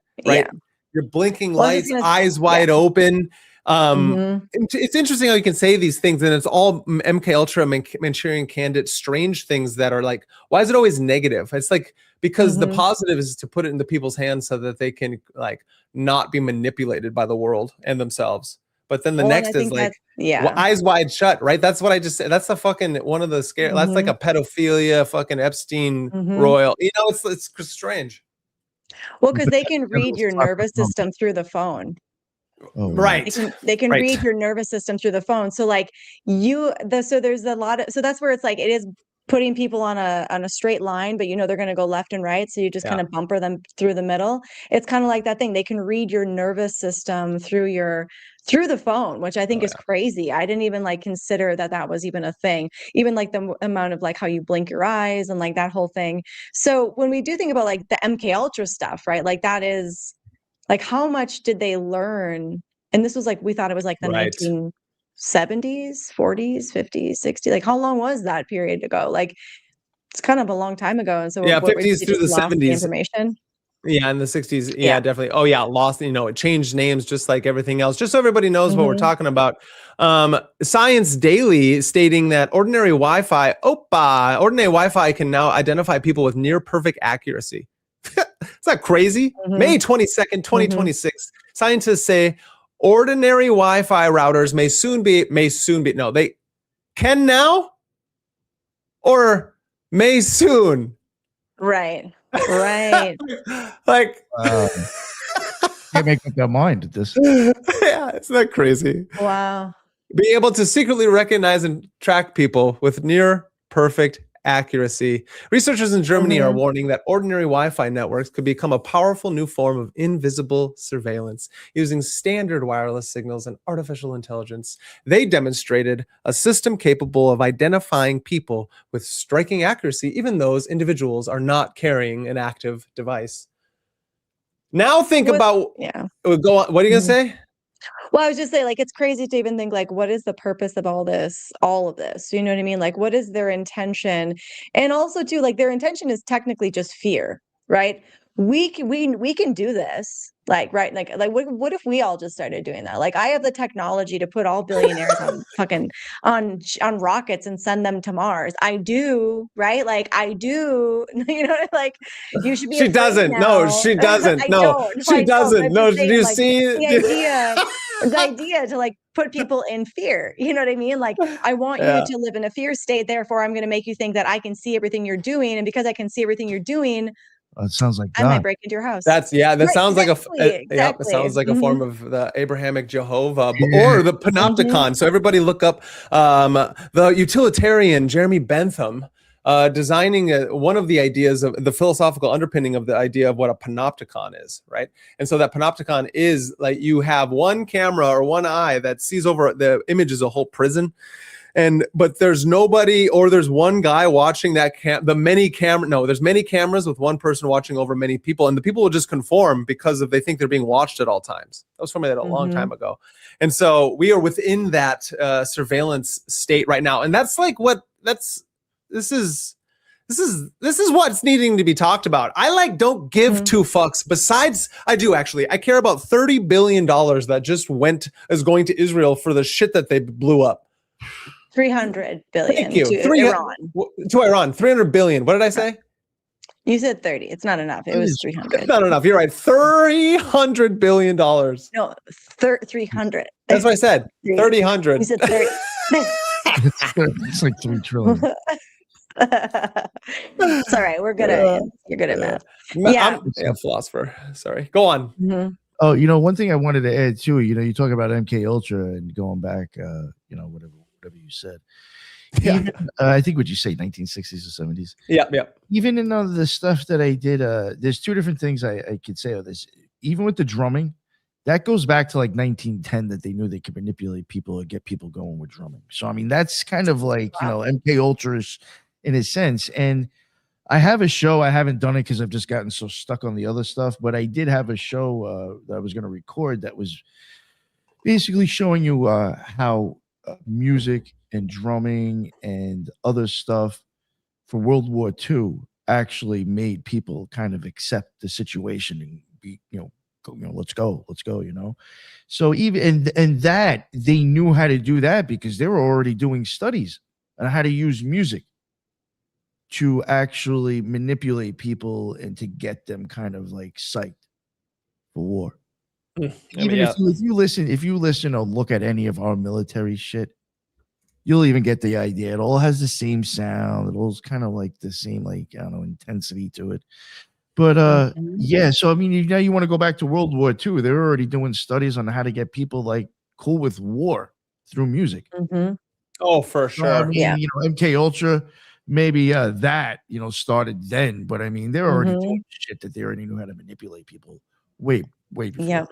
you're blinking lights, eyes wide open. It's interesting how you can say these things, and it's all MK Ultra, Manchurian Candidate, strange things that are like, why is it always negative? It's like because the positive is to put it into people's hands so that they can like not be manipulated by the world and themselves. But then the next is like, eyes wide shut, right? That's what I just said. That's the fucking one of the scare. That's like a pedophilia, fucking Epstein royal. You know, it's strange. Well, because they can read your nervous system through the phone. Oh, right. They can read your nervous system through the phone. So like so there's a lot of, so that's where it's like, it is putting people on a straight line, but you know, they're going to go left and right. So you just kind of bumper them through the middle. It's kind of like that thing. They can read your nervous system through the phone, which I think is crazy. I didn't even like consider that was even a thing, even like the amount of like how you blink your eyes and like that whole thing. So when we do think about like the MK Ultra stuff, right? Like that is like, how much did they learn? And this was like, we thought it was like the 1970s, 40s, 50s, 60s. Like how long was that period ago? Like it's kind of a long time ago. And so 50s through the 70s. Information. Yeah, in the 60s. Yeah, definitely. Oh yeah, lost, you know, it changed names just like everything else, just so everybody knows what we're talking about. Science Daily stating that ordinary Wi-Fi can now identify people with near perfect accuracy. Is that crazy? May 22nd, 2026. Scientists say ordinary Wi-Fi routers they can now or may soon. Right. Like can't make up their mind at this. Yeah, isn't that crazy? Wow. Be able to secretly recognize and track people with near perfect accuracy. Researchers in Germany are warning that ordinary Wi-Fi networks could become a powerful new form of invisible surveillance using standard wireless signals and artificial intelligence. They demonstrated a system capable of identifying people with striking accuracy, even those individuals are not carrying an active device. Now think about go on. What are you gonna say? Well, I was just saying, like, it's crazy to even think, like, what is the purpose of all of this? You know what I mean? Like, what is their intention? And also, too, like, their intention is technically just fear, right? We can do this, like, right? Like, what if we all just started doing that? Like, I have the technology to put all billionaires on fucking on rockets and send them to Mars. I do, right? Like, I do. You know, like, you should be She afraid doesn't. No, now. she doesn't. I No, don't. No, she I don't. But doesn't. I'm No, just do saying, you like, see? the idea to like put people in fear, you know what I mean? Like, I want you Yeah. to live in a fear state, therefore I'm going to make you think that I can see everything you're doing, and because I can see everything you're doing, It sounds like I might God. break into your house. That Right, sounds like exactly. it sounds like a Mhm. form of the Abrahamic Jehovah Yeah. or the Panopticon. So everybody look up the utilitarian Jeremy Bentham designing one of the ideas of the philosophical underpinning of the idea of what a Panopticon is, right? And so that Panopticon is like you have one camera or one eye that sees over the image as a whole prison. But there's nobody, or there's one guy watching that there's many cameras with one person watching over many people, and the people will just conform because they think they're being watched at all times. That was from a long time ago. And so we are within that surveillance state right now. And that's like this is what's needing to be talked about. I don't give two fucks. Besides, I do actually. I care about $30 billion that is going to Israel for the shit that they blew up. 300 billion. Thank you. To Iran. To Iran, 300 billion. What did I say? You said 30. It's not enough. It was 300. It's not enough. You're right. $300 billion. No, 300. That's what I said. 300. You said 30. It's like 3 trillion. It's all right. We're good at it. You're good at math. Yeah. I'm a philosopher. Sorry. Go on. Mm-hmm. Oh, one thing I wanted to add too, you talk about MK Ultra and going back, whatever you said. Yeah. Even, I think what you say, 1960s or 70s. Yeah. Even in the stuff that I did, there's 2 different things I could say of this. Even with the drumming, that goes back to like 1910 that they knew they could manipulate people or get people going with drumming. So I mean, that's kind of like MK Ultra's in a sense. And I have a show. I haven't done it because I've just gotten so stuck on the other stuff. But I did have a show that I was going to record that was basically showing you how music and drumming and other stuff for World War II actually made people kind of accept the situation and be, let's go. So even and that they knew how to do that because they were already doing studies on how to use music to actually manipulate people and to get them kind of like psyched for war. If you listen or look at any of our military shit, you'll even get the idea. It all has the same sound. It all's kind of like the same, like, I don't know, intensity to it. But yeah, so I mean, now you want to go back to World War II. They're already doing studies on how to get people like cool with war through music. Mm-hmm. Oh, for sure. So, I mean, MK Ultra, maybe that started then, but I mean, they're already doing shit that they already knew how to manipulate people way before.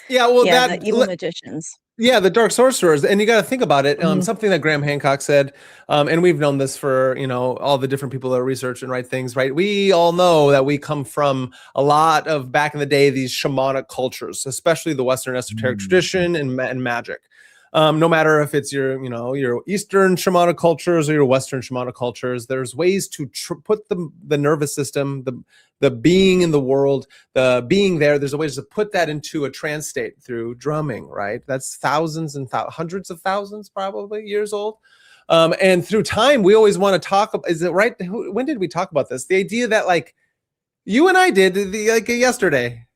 Yeah, well, the evil magicians. Yeah, the dark sorcerers, and you got to think about it. Something that Graham Hancock said, and we've known this for all the different people that research and write things. Right, we all know that we come from a lot of back in the day these shamanic cultures, especially the Western esoteric tradition and magic. No matter if it's your Eastern shamanic cultures or your Western shamanic cultures, there's ways to put the nervous system, the being in the world, the being there's a way to put that into a trance state through drumming, right? That's thousands and hundreds of thousands probably years old. And through time, we always want to talk about, is it right? When did we talk about this? The idea that like you and I did yesterday.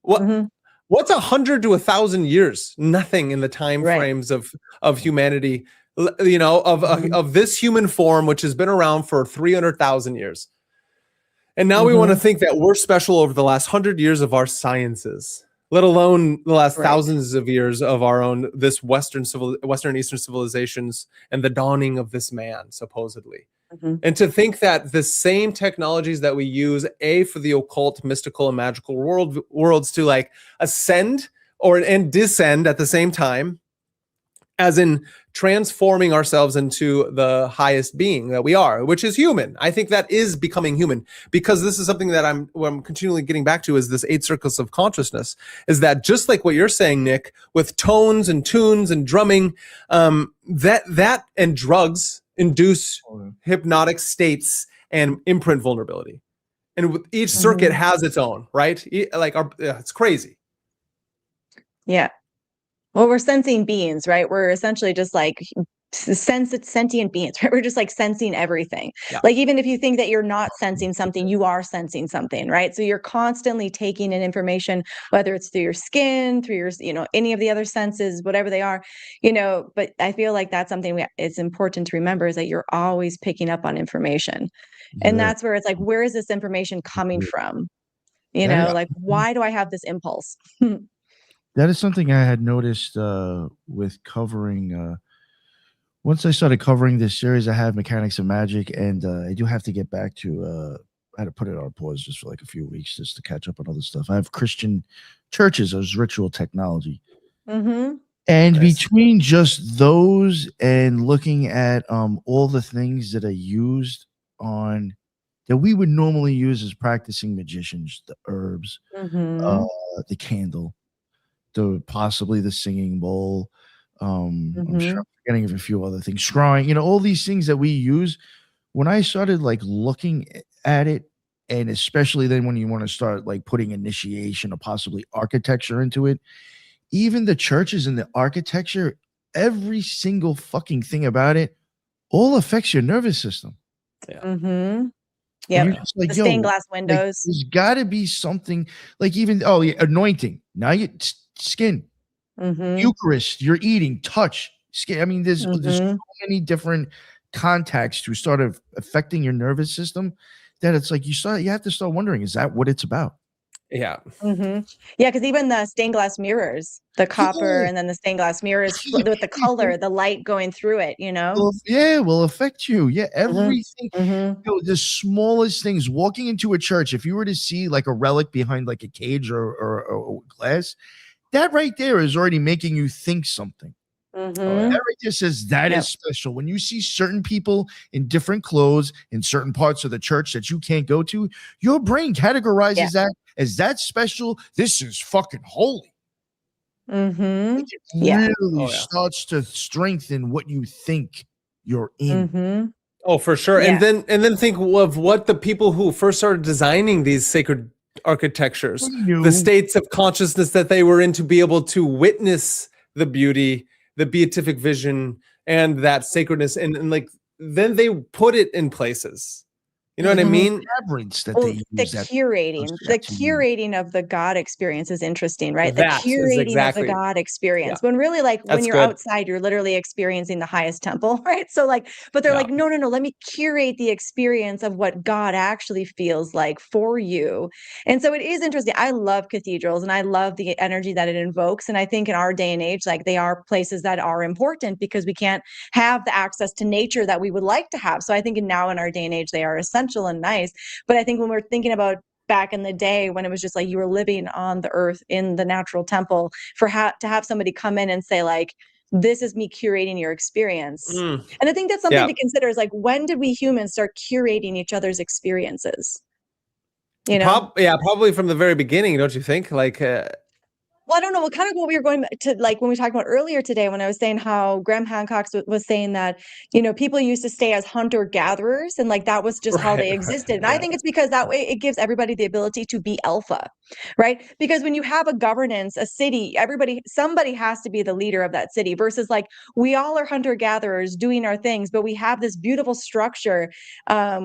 What? What's 100 to 1,000 years? Nothing in the time frames of humanity, of this human form, which has been around for 300,000 years. And now we want to think that we're special over the last 100 years of our sciences, let alone the last thousands of years of our own, this Western Eastern civilizations and the dawning of this man, supposedly. And to think that the same technologies that we use, for the occult, mystical, and magical worlds to like ascend and descend at the same time, as in transforming ourselves into the highest being that we are, which is human. I think that is becoming human, because this is something that I'm continually getting back to, is this 8 circles of consciousness, is that just like what you're saying, Nick, with tones and tunes and drumming, that and drugs induce hypnotic states and imprint vulnerability. And with each circuit has its own, right? It's crazy. Yeah. Well, we're sensing beings, right? We're essentially just like sentient beings, right? We're just like sensing everything. Yeah. Like, even if you think that you're not sensing something, you are sensing something, right? So you're constantly taking in information, whether it's through your skin, through your, any of the other senses, whatever they are, but I feel like that's something it's important to remember, is that you're always picking up on information. And that's where it's like, where is this information coming from? Like, why do I have this impulse? That is something I had noticed with covering. Once I started covering this series, I have Mechanics of Magic, and I do have to get back to. I had to put it on pause just for like a few weeks just to catch up on other stuff. I have Christian churches as ritual technology, and between just those and looking at all the things that are used on that we would normally use as practicing magicians, the herbs, the candle, possibly the singing bowl. I'm sure I'm forgetting of a few other things. Scrying, all these things that we use. When I started like looking at it, and especially then when you want to start like putting initiation or possibly architecture into it, even the churches and the architecture, every single fucking thing about it all affects your nervous system. Yeah. Yeah, like, the stained glass windows. Like, there's got to be something like even anointing. Now you skin, Eucharist, you're eating, touch, skin. I mean, there's so many different contacts to start affecting your nervous system that it's like you have to start wondering, is that what it's about? Yeah. Yeah, because even the stained glass mirrors, the copper and then the stained glass mirrors with the color, the light going through it, will affect you. Yeah, everything. The smallest things. Walking into a church, if you were to see like a relic behind like a cage or glass, that right there is already making you think something. That right there says that is special. When you see certain people in different clothes in certain parts of the church that you can't go to, your brain categorizes that as that special. This is fucking holy. It really starts to strengthen what you think you're in. Oh, for sure. And then think of what the people who first started designing these sacred architectures, the states of consciousness that they were in, to be able to witness the beauty, the beatific vision, and that sacredness, and like then they put it in places. You know what I mean? The curating of the God experience is interesting, right? The curating of the God experience. When really, like, when you're outside, you're literally experiencing the highest temple, right? So like, but they're like, no, let me curate the experience of what God actually feels like for you. And so it is interesting. I love cathedrals and I love the energy that it invokes. And I think in our day and age, like, they are places that are important because we can't have the access to nature that we would like to have. So I think now in our day and age, they are essential and nice. But I think when we're thinking about back in the day, when it was just like you were living on the earth in the natural temple, to have somebody come in and say like, this is me curating your experience. And I think that's something to consider, is like, when did we humans start curating each other's experiences? Probably from the very beginning, don't you think? Like, well, I don't know. Well, kind of what we were going to, like, when we talked about earlier today, when I was saying how Graham Hancock was saying that, people used to stay as hunter-gatherers, and like that was just how they existed. And I think it's because that way it gives everybody the ability to be alpha, right? Because when you have a governance, a city, somebody has to be the leader of that city, versus like, we all are hunter-gatherers doing our things, but we have this beautiful structure,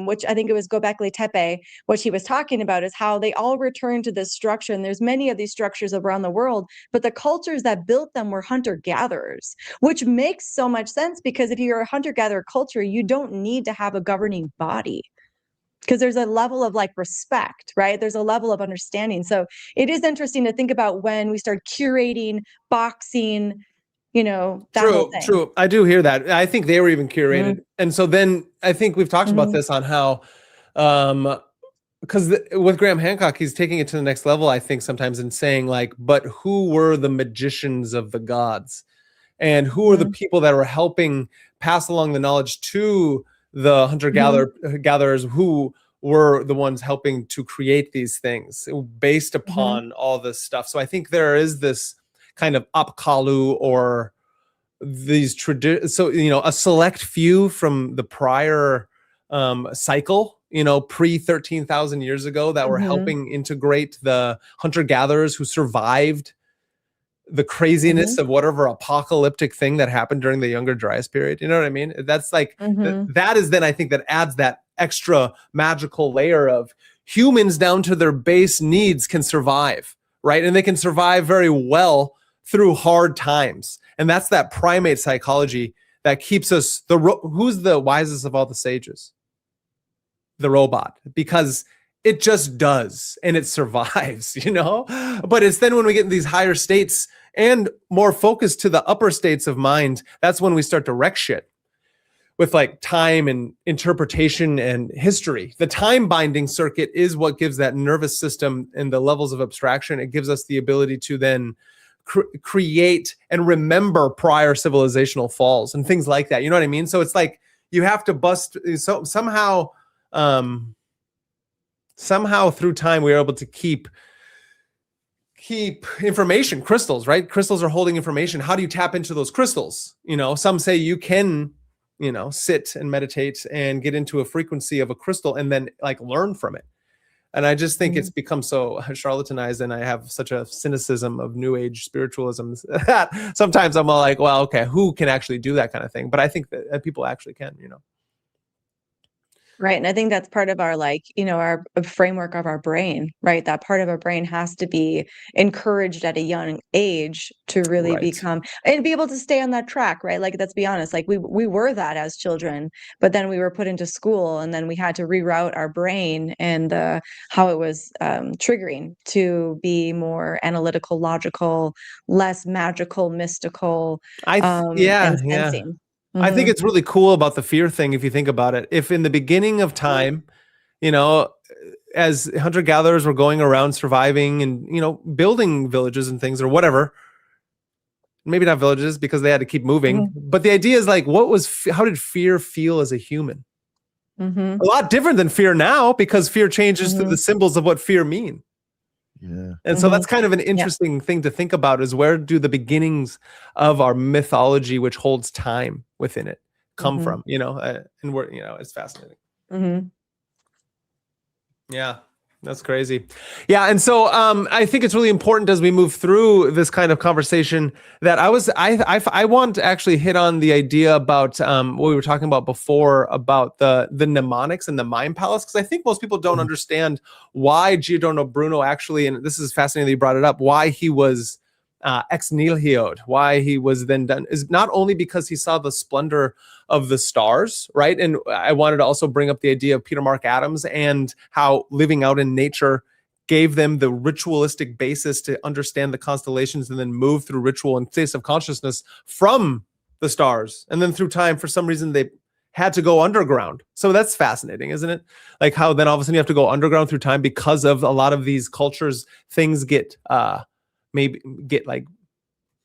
which I think it was Göbekli Tepe, what she was talking about is how they all return to this structure. And there's many of these structures around the world, but the cultures that built them were hunter-gatherers, which makes so much sense, because if you're a hunter-gatherer culture, you don't need to have a governing body, because there's a level of like respect, right? There's a level of understanding. So it is interesting to think about when we start curating, boxing, that whole thing. True. I do hear that. I think they were even curated. And so then I think we've talked about this on how, because with Graham Hancock, he's taking it to the next level, I think, sometimes, in saying like, but who were the magicians of the gods? and who are the people that are helping pass along the knowledge to the hunter-gatherers who were the ones helping to create these things based upon all this stuff. So I think there is this kind of apkalu, or these a select few from the prior cycle, pre 13,000 years ago, that were helping integrate the hunter-gatherers who survived the craziness of whatever apocalyptic thing that happened during the Younger Dryas period. You know what I mean? That's like, that is then, I think, that adds that extra magical layer of humans down to their base needs can survive, right? And they can survive very well through hard times. And that's that primate psychology that keeps us, who's the wisest of all the sages? The robot, because it just does, and it survives, But it's then when we get in these higher states and more focused to the upper states of mind, that's when we start to wreck shit with like time and interpretation and history. The time binding circuit is what gives that nervous system and the levels of abstraction. It gives us the ability to then create and remember prior civilizational falls and things like that. You know what I mean? So it's like you have to bust. So somehow through time we are able to keep information, crystals, right? Crystals are holding information. How do you tap into those crystals? Some say you can, sit and meditate and get into a frequency of a crystal and then like learn from it. And I just think it's become so charlatanized, and I have such a cynicism of New Age spiritualism that sometimes I'm all like, well, okay, who can actually do that kind of thing? But I think that people actually can, Right. And I think that's part of our, our framework of our brain, right? That part of our brain has to be encouraged at a young age to really become and be able to stay on that track, right? Like, let's be honest, like we were that as children, but then we were put into school, and then we had to reroute our brain and how it was triggering to be more analytical, logical, less magical, mystical, and sensing. I think it's really cool about the fear thing. If you think about it, if in the beginning of time, as hunter-gatherers were going around surviving and, building villages and things or whatever, maybe not villages because they had to keep moving. But the idea is like, how did fear feel as a human? A lot different than fear now, because fear changes through the symbols of what fear mean. Yeah. And so that's kind of an interesting thing to think about, is where do the beginnings of our mythology, which holds time within it, come from, and we're, it's fascinating. Yeah, that's crazy. Yeah. And so I think it's really important as we move through this kind of conversation that I want to actually hit on the idea about what we were talking about before, about the mnemonics and the mind palace, because I think most people don't understand why Giordano Bruno actually, and this is fascinating that you brought it up, why he was ex nihilio'd, why he was then done, is not only because he saw the splendor of the stars, right? And I wanted to also bring up the idea of Peter Mark Adams and how living out in nature gave them the ritualistic basis to understand the constellations and then move through ritual and states of consciousness from the stars. And then through time, for some reason, they had to go underground. So that's fascinating, isn't it? Like how then all of a sudden you have to go underground through time because of a lot of these cultures, things get like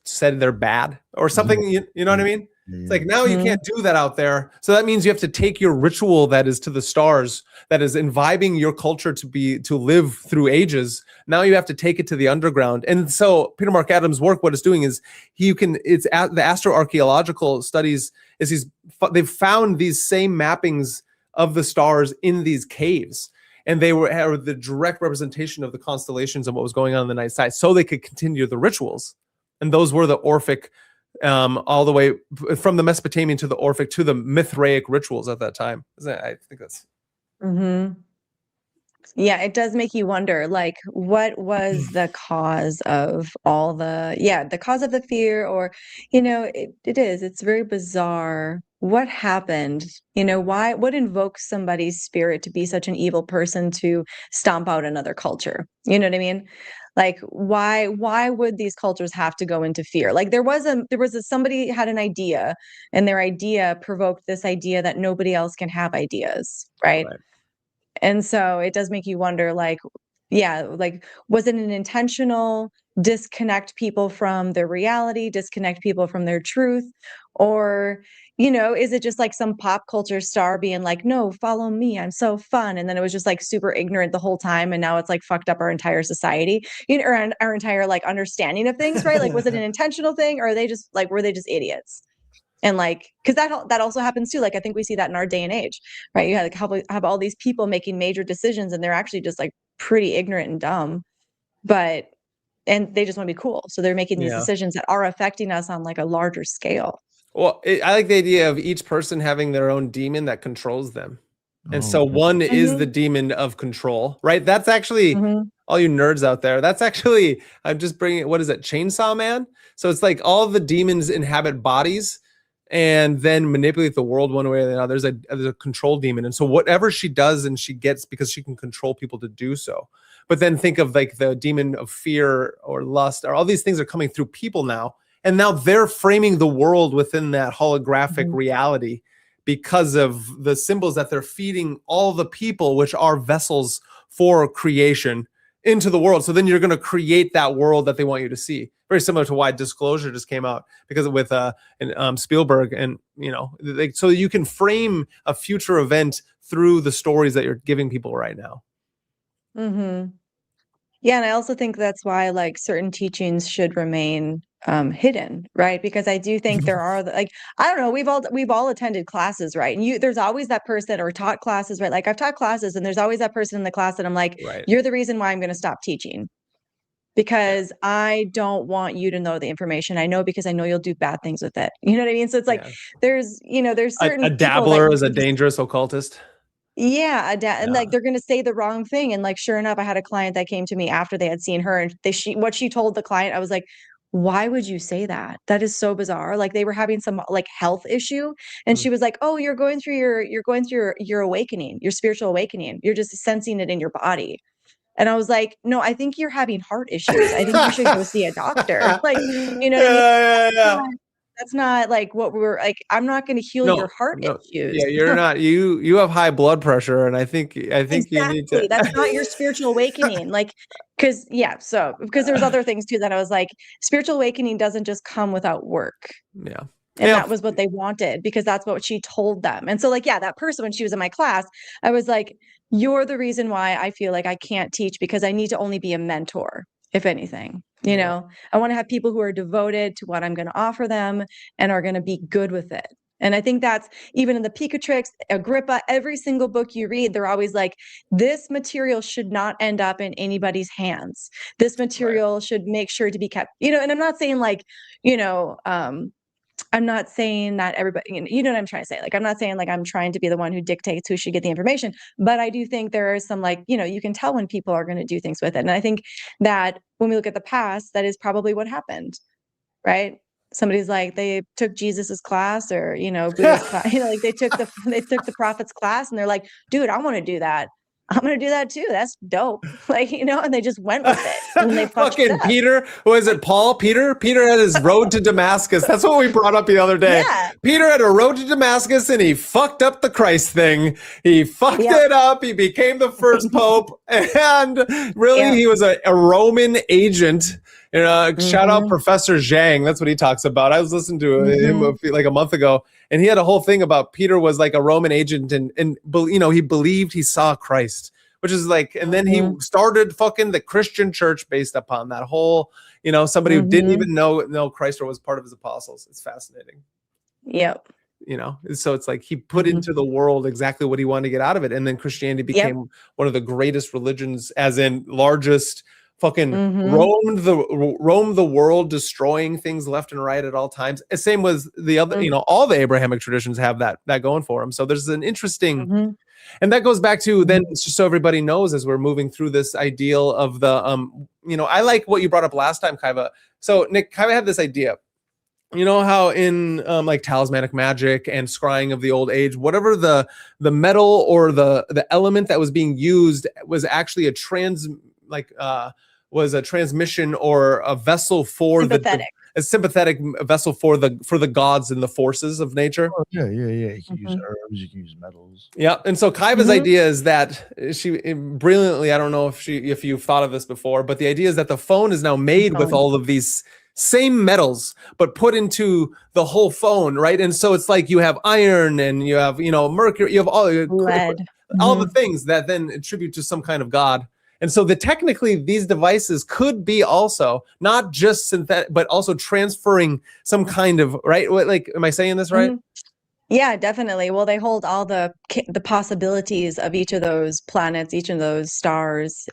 said they're bad or something. You know what I mean? It's like, now you can't do that out there. So that means you have to take your ritual that is to the stars, that is imbibing your culture to live through ages. Now you have to take it to the underground. And so Peter Mark Adams' work, what it's doing is the astroarchaeological studies they've found these same mappings of the stars in these caves. And they were the direct representation of the constellations and what was going on in the night sky, so they could continue the rituals. And those were the Orphic, all the way from the Mesopotamian to the Orphic to the Mithraic rituals at that time. I think that's. Yeah, it does make you wonder, like, what was the cause of all the cause of the fear, or, it's very bizarre. What happened? What invokes somebody's spirit to be such an evil person to stomp out another culture? You know what I mean? Like, why would these cultures have to go into fear? Like, somebody had an idea, and their idea provoked this idea that nobody else can have ideas, right? And so it does make you wonder, like, yeah, like, was it an intentional disconnect people from their reality, disconnect people from their truth? Or, is it just like some pop culture star being like, no, follow me, I'm so fun. And then it was just like super ignorant the whole time. And now it's like fucked up our entire society, or our entire like understanding of things, right? Like, was it an intentional thing, or are they just like, were they just idiots? And like, because that also happens too. Like, I think we see that in our day and age, right? You have all these people making major decisions, and they're actually just like pretty ignorant and dumb, and they just want to be cool. So they're making these decisions that are affecting us on like a larger scale. Well, I like the idea of each person having their own demon that controls them. And so one is the demon of control, right? That's actually all you nerds out there. That's actually, I'm just bringing, what is it? Chainsaw Man. So it's like all the demons inhabit bodies and then manipulate the world one way or the other. There's a control demon. And so whatever she does and she gets because she can control people to do so. But then think of like the demon of fear or lust, or all these things are coming through people now. And now they're framing the world within that holographic reality because of the symbols that they're feeding all the people, which are vessels for creation, into the world. So then you're going to create that world that they want you to see. Very similar to why Disclosure just came out, because with Spielberg, and so you can frame a future event through the stories that you're giving people right now. Yeah, and I also think that's why like certain teachings should remain hidden, right? Because I do think there are like, I don't know, we've all attended classes, right? And there's always that person, or taught classes, right? Like I've taught classes, and there's always that person in the class that I'm like, you're the reason why I'm going to stop teaching, because I don't want you to know the information. I know because I know you'll do bad things with it. You know what I mean? So it's like there's certain a dabbler is a dangerous occultist. Yeah, and like they're going to say the wrong thing. And like, sure enough, I had a client that came to me after they had seen her, and what she told the client, I was like, why would you say that? That is so bizarre. Like they were having some like health issue, and she was like, oh, you're going through your awakening, your spiritual awakening. You're just sensing it in your body. And I was like, no, I think you're having heart issues. I think you should go see a doctor. Like, you know what I mean? That's not like what we were like. I'm not going to heal your heart issues. Yeah, you're not. You have high blood pressure, and I think exactly. you need to. That's not your spiritual awakening. Like, because there's other things too that I was like, spiritual awakening doesn't just come without work. Yeah. And that was what they wanted, because that's what she told them. And so like, that person, when she was in my class, I was like, you're the reason why I feel like I can't teach, because I need to only be a mentor, if anything. I want to have people who are devoted to what I'm going to offer them and are going to be good with it. And I think that's even in the Picatrix, Agrippa, every single book you read, they're always like, this material should not end up in anybody's hands. This material should make sure to be kept, and I'm not saying like, I'm not saying that everybody, you know what I'm trying to say? Like, I'm not saying like I'm trying to be the one who dictates who should get the information, but I do think there are some like, you can tell when people are going to do things with it. And I think that when we look at the past, that is probably what happened, right? Somebody's like, they took Jesus's class, or, Buddha's class, like they took the prophet's class, and they're like, dude, I want to do that. I'm going to do that too. That's dope. Like, and they just went with it. And they fucking Peter, was it Paul? Peter had his road to Damascus. That's what we brought up the other day. Yeah. Peter had a road to Damascus, and he fucked up the Christ thing. He fucked it up. He became the first pope. And really, he was a Roman agent. Shout out Professor Zhang. That's what he talks about. I was listening to him like a month ago, and he had a whole thing about Peter was like a Roman agent, and he believed he saw Christ, which is like, and then he started fucking the Christian church based upon that whole, somebody who didn't even know Christ or was part of his apostles. It's fascinating. Yep. So it's like he put into the world exactly what he wanted to get out of it, and then Christianity became one of the greatest religions, as in largest. Fucking roamed the world, destroying things left and right at all times. Same with the other, all the Abrahamic traditions have that going for them. So there's an interesting, and that goes back to then, just so everybody knows, as we're moving through this ideal of the, I like what you brought up last time, Kaiva. So Nick, Kaiva had this idea. You know how in like talismanic magic and scrying of the old age, whatever the metal or the element that was being used was actually a transmission or a vessel for a sympathetic vessel for the gods and the forces of nature. Oh, yeah. You can use herbs, you can use metals. Yeah, and so Kaiva's idea is that she brilliantly, I don't know if you've thought of this before, but the idea is that the phone is now made with all of these same metals, but put into the whole phone, right? And so it's like you have iron and you have, mercury, you have all lead, all the things that then attribute to some kind of god. And so technically these devices could be also not just synthetic, but also transferring some kind of, right? Like, am I saying this right? Yeah, definitely. Well, they hold all the possibilities of each of those planets, each of those stars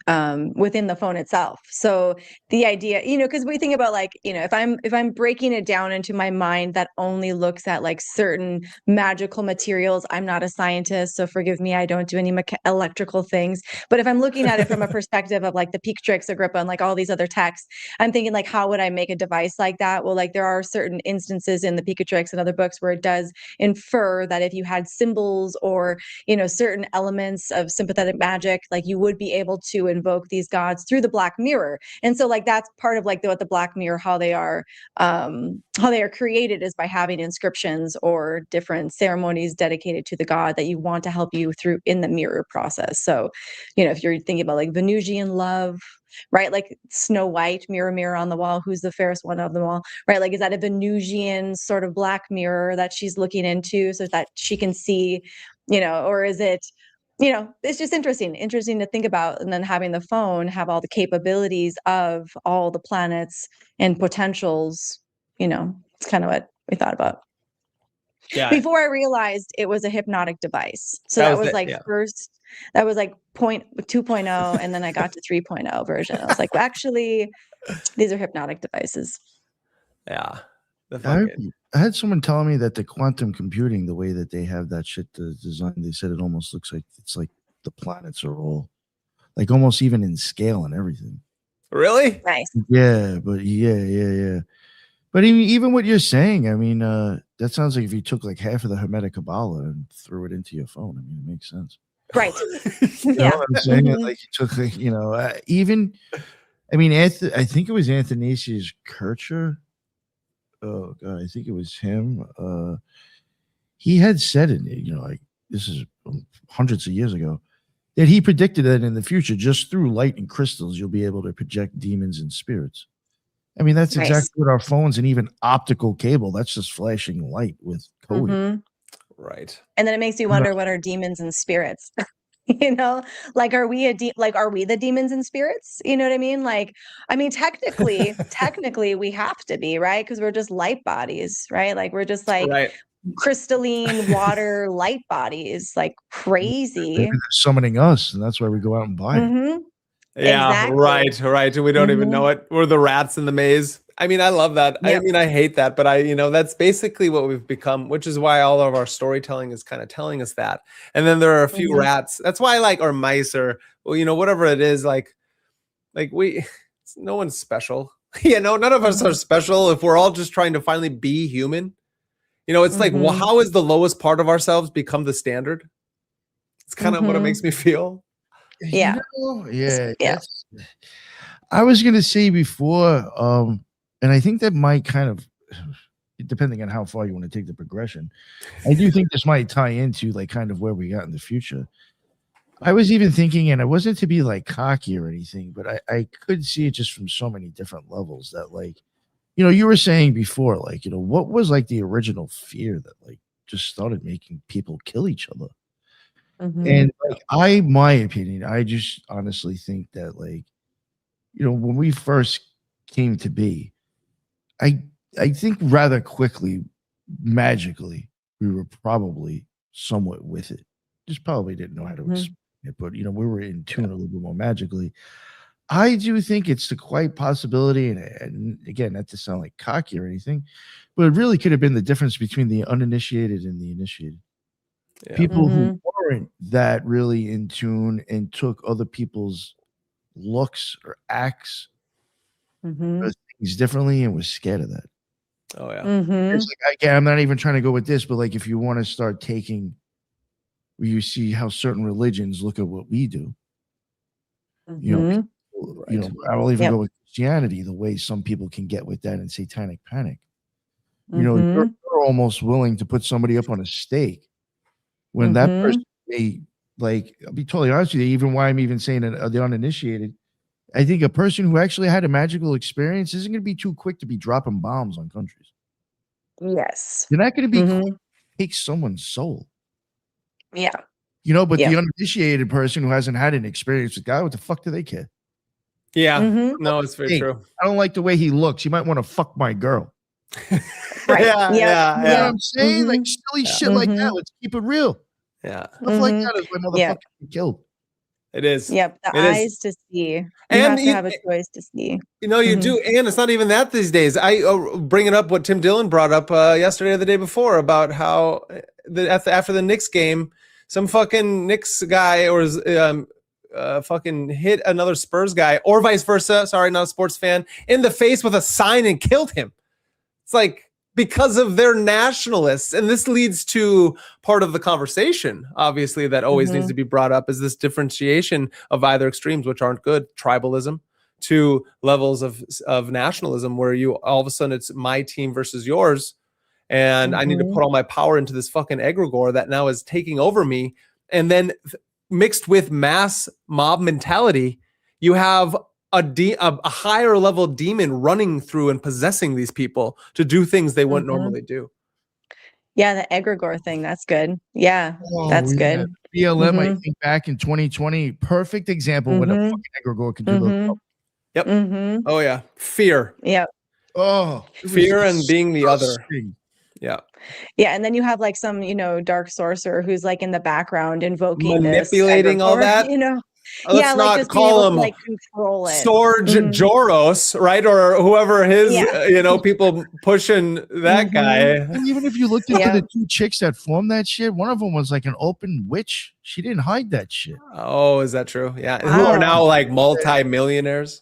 within the phone itself. So the idea, because we think about like, if I'm breaking it down into my mind that only looks at like certain magical materials, I'm not a scientist, so forgive me, I don't do any electrical things. But if I'm looking at it from a perspective of like the Pictrix, Agrippa, and like all these other texts, I'm thinking like, how would I make a device like that? Well, like there are certain instances in the Pictrix and other books where it does infer that if you had symbols or certain elements of sympathetic magic, like you would be able to invoke these gods through the black mirror. And so like that's part of like what the black mirror, how they are created is by having inscriptions or different ceremonies dedicated to the god that you want to help you through in the mirror process. So if you're thinking about like Venusian love, right? Like Snow White, mirror, mirror on the wall, who's the fairest one of them all, right? Like, is that a Venusian sort of black mirror that she's looking into so that she can see, or is it, it's just interesting to think about. And then having the phone have all the capabilities of all the planets and potentials, it's kind of what we thought about. Yeah. Before I realized it was a hypnotic device. So that was like first, that was like 2.0, and then I got to 3.0 version. I was like, well, actually, these are hypnotic devices. Yeah. I had someone telling me that the quantum computing, the way that they have that shit designed, they said it almost looks like it's like the planets are all like almost even in scale and everything. Really? Nice. Yeah, but yeah. But even what you're saying, I mean, that sounds like if you took like half of the Hermetic Kabbalah and threw it into your phone. I mean, it makes sense. Right. You know what I'm saying? Like you took, like, even, I mean, I think it was Athanasius Kircher. Oh God, I think it was him. He had said it, like this is hundreds of years ago, that he predicted that in the future, just through light and crystals, you'll be able to project demons and spirits. I mean, that's exactly what our phones and even optical cable, that's just flashing light with coding. Right. And then it makes you wonder, what are demons and spirits? Like, are we the demons and spirits? You know what I mean? Like, I mean, technically we have to be, right? Because we're just light bodies, right? Like we're just like crystalline water light bodies, like crazy. Maybe they're summoning us, and that's why we go out and buy it. Yeah, exactly. Right. We don't even know it. We're the rats in the maze. I mean, I love that. Yep. I mean, I hate that, but that's basically what we've become, which is why all of our storytelling is kind of telling us that. And then there are a few rats. That's why or mice or, whatever it is, like no one's special. None of us are special if we're all just trying to finally be human. It's like, well, how is the lowest part of ourselves become the standard? It's kind of what it makes me feel. Yeah. I was going to say before, and I think that might kind of, depending on how far you want to take the progression, I do think this might tie into like kind of where we got in the future. I was even thinking, and it wasn't to be like cocky or anything, but I could see it just from so many different levels that like, you were saying before, like, what was like the original fear that like just started making people kill each other? And like, my opinion, I just honestly think that like, when we first came to be, I think rather quickly, magically, we were probably somewhat with it. Just probably didn't know how to explain it, but we were in tune a little bit more magically. I do think it's the quite possibility, and again, not to sound like cocky or anything, but it really could have been the difference between the uninitiated and the initiated. Yeah. People who weren't that really in tune and took other people's looks or acts or things differently and was scared of that. Oh yeah. It's like, again, I'm not even trying to go with this, but like if you want to start taking, you see how certain religions look at what we do. People you know, I will even go with Christianity, the way some people can get with that and satanic panic. You know, you're almost willing to put somebody up on a stake when that person may, like, I'll be totally honest with you, even why I'm even saying that the uninitiated, I think a person who actually had a magical experience isn't going to be too quick to be dropping bombs on countries. Yes. You're not going to be quick to take someone's soul. Yeah. You know, but the uninitiated person who hasn't had an experience with God, what the fuck do they care? Yeah. No, it's very true. I don't like the way he looks. You might want to fuck my girl. Right. Yeah. You know what I'm saying? Like silly shit like that. Let's keep it real. Yeah. Stuff like that is why motherfuckers get killed. It is. Yep. The eyes to see. You And have to have a choice to see. You know, you do. And it's not even that these days. I bring it up what Tim Dillon brought up yesterday or the day before about how after the Knicks game, some fucking Knicks guy or fucking hit another Spurs guy or vice versa. Sorry, not a sports fan, in the face with a sign and killed him. It's like, because of their nationalists. And this leads to part of the conversation, obviously, that always needs to be brought up, is this differentiation of either extremes, which aren't good, tribalism, to levels of nationalism, where you all of a sudden it's my team versus yours. And I need to put all my power into this fucking egregore that now is taking over me. And then mixed with mass mob mentality, you have a higher level demon running through and possessing these people to do things they wouldn't normally do. Yeah, the egregore thing, that's good. Yeah, that's good. BLM, I think back in 2020, perfect example what a fucking egregore could do. Yep. Oh yeah, fear. Yep. Oh, fear and being the other. Yeah. Yeah, and then you have like some, dark sorcerer who's like in the background invoking manipulating all that. Let's not like call him like control it. Sorge Joros, right? Or whoever his, people pushing that guy. And even if you looked into the two chicks that formed that shit, one of them was like an open witch. She didn't hide that shit. Oh, is that true? Yeah. Wow. Who are now like multi-millionaires.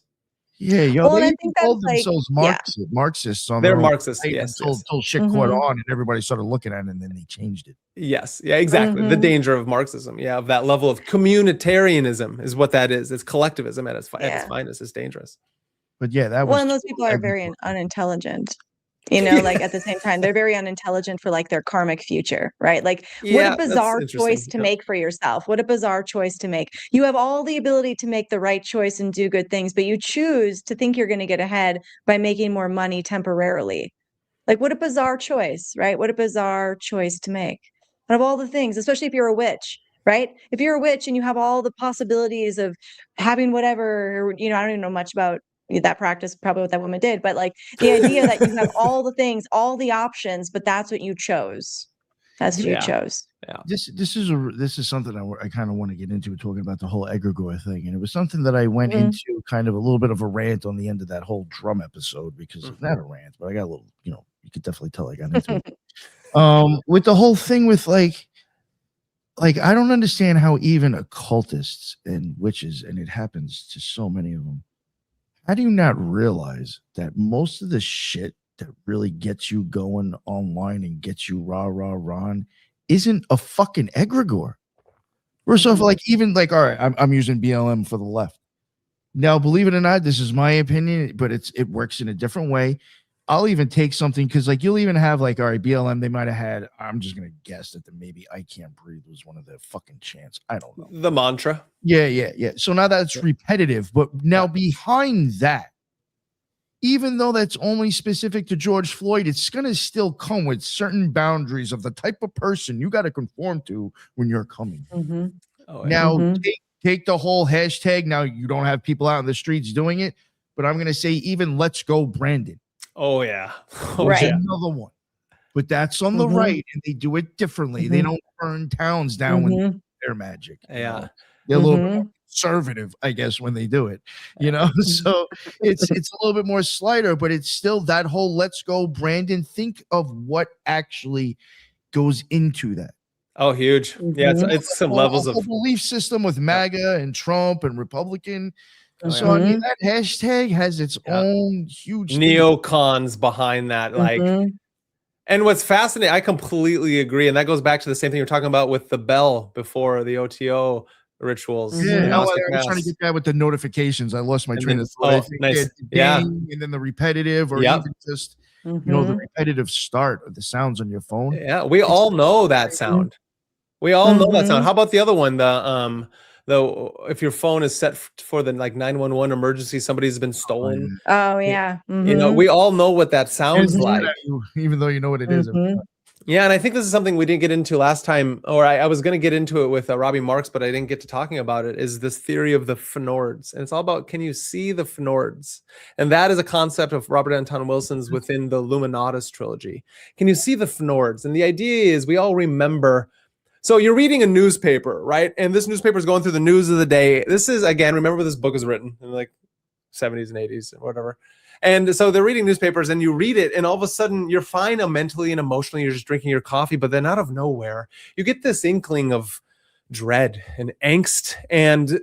Yeah, they called themselves Marxists on they're Marxists, until shit caught on and everybody started looking at it and then they changed it. Yes, yeah, exactly. The danger of Marxism, of that level of communitarianism is what that is. It's collectivism at its finest. It's dangerous. But that was and those people are very unintelligent. Like at the same time, they're very unintelligent for like their karmic future, right? Like what a bizarre choice to make for yourself. What a bizarre choice to make. You have all the ability to make the right choice and do good things, but you choose to think you're going to get ahead by making more money temporarily. Like what a bizarre choice, right? What a bizarre choice to make. Out of all the things, especially if you're a witch, right? If you're a witch and you have all the possibilities of having whatever, I don't even know much about that practice, probably what that woman did, but like the idea that you have all the things, all the options, but that's what you chose. That's what you chose. Yeah. This is something I kind of want to get into, talking about the whole egregore thing, and it was something that I went into kind of a little bit of a rant on the end of that whole drum episode, because it's not a rant, but I got a little, you could definitely tell I got into it. With the whole thing with like I don't understand how even occultists and witches, and it happens to so many of them, how do you not realize that most of the shit that really gets you going online and gets you rah isn't a fucking egregore? First off, like even like, all right, I'm using BLM for the left. Now, believe it or not, this is my opinion, but it works in a different way. I'll even take something, because like you'll even have like, all right, BLM, they might have had, I'm just gonna guess that maybe I Can't Breathe was one of their fucking chants. I don't know. The mantra. Yeah. So now that's repetitive, but now behind that, even though that's only specific to George Floyd, it's gonna still come with certain boundaries of the type of person you got to conform to when you're coming. Now take the whole hashtag. Now you don't have people out in the streets doing it, but I'm gonna say even Let's Go Brandon. Oh yeah. Right. Another one. But that's on the right, and they do it differently. They don't burn towns down when they do their magic. Yeah. They're a little bit more conservative, I guess, when they do it. So it's a little bit more slighter, but it's still that whole Let's Go Brandon. Think of what actually goes into that. Oh, huge. Yeah, it's some levels of belief system with MAGA and Trump and Republican. So I mean, that hashtag has its own huge neocons behind that. Like, and what's fascinating, I completely agree. And that goes back to the same thing you're talking about with the bell before the OTO rituals. Mhm. Yeah, Mhm. I Cosmic was trying to mass. get that with the notifications. I lost my And train then- of thought. I oh, think nice. the Yeah. ding and then the repetitive, or Yep. even just Mhm. the repetitive start of the sounds on your phone. Yeah, we all know that sound. We all know that sound. Mhm. How about the other one? The if your phone is set for the like 911 emergency, somebody's been stolen. Oh yeah. You know, Mhm. we all know what that It's sounds mad like. at you, even though you know what it is. Mhm. Yeah, and I think this is something we didn't get into last time, or I was going to get into it with Robbie Marks, but I didn't get to talking about it, is this theory of the phenords. And it's all about, can you see the phenords? And that is a concept of Robert Anton Wilson's within the Luminatus trilogy. Can you see the phenords? And the idea is we all remember. So you're reading a newspaper, right? And this newspaper is going through the news of the day. This is, again, remember this book was written in like 70s and 80s or whatever. And so they're reading newspapers and you read it and all of a sudden you're fine mentally and emotionally. You're just drinking your coffee, but then out of nowhere, you get this inkling of dread and angst and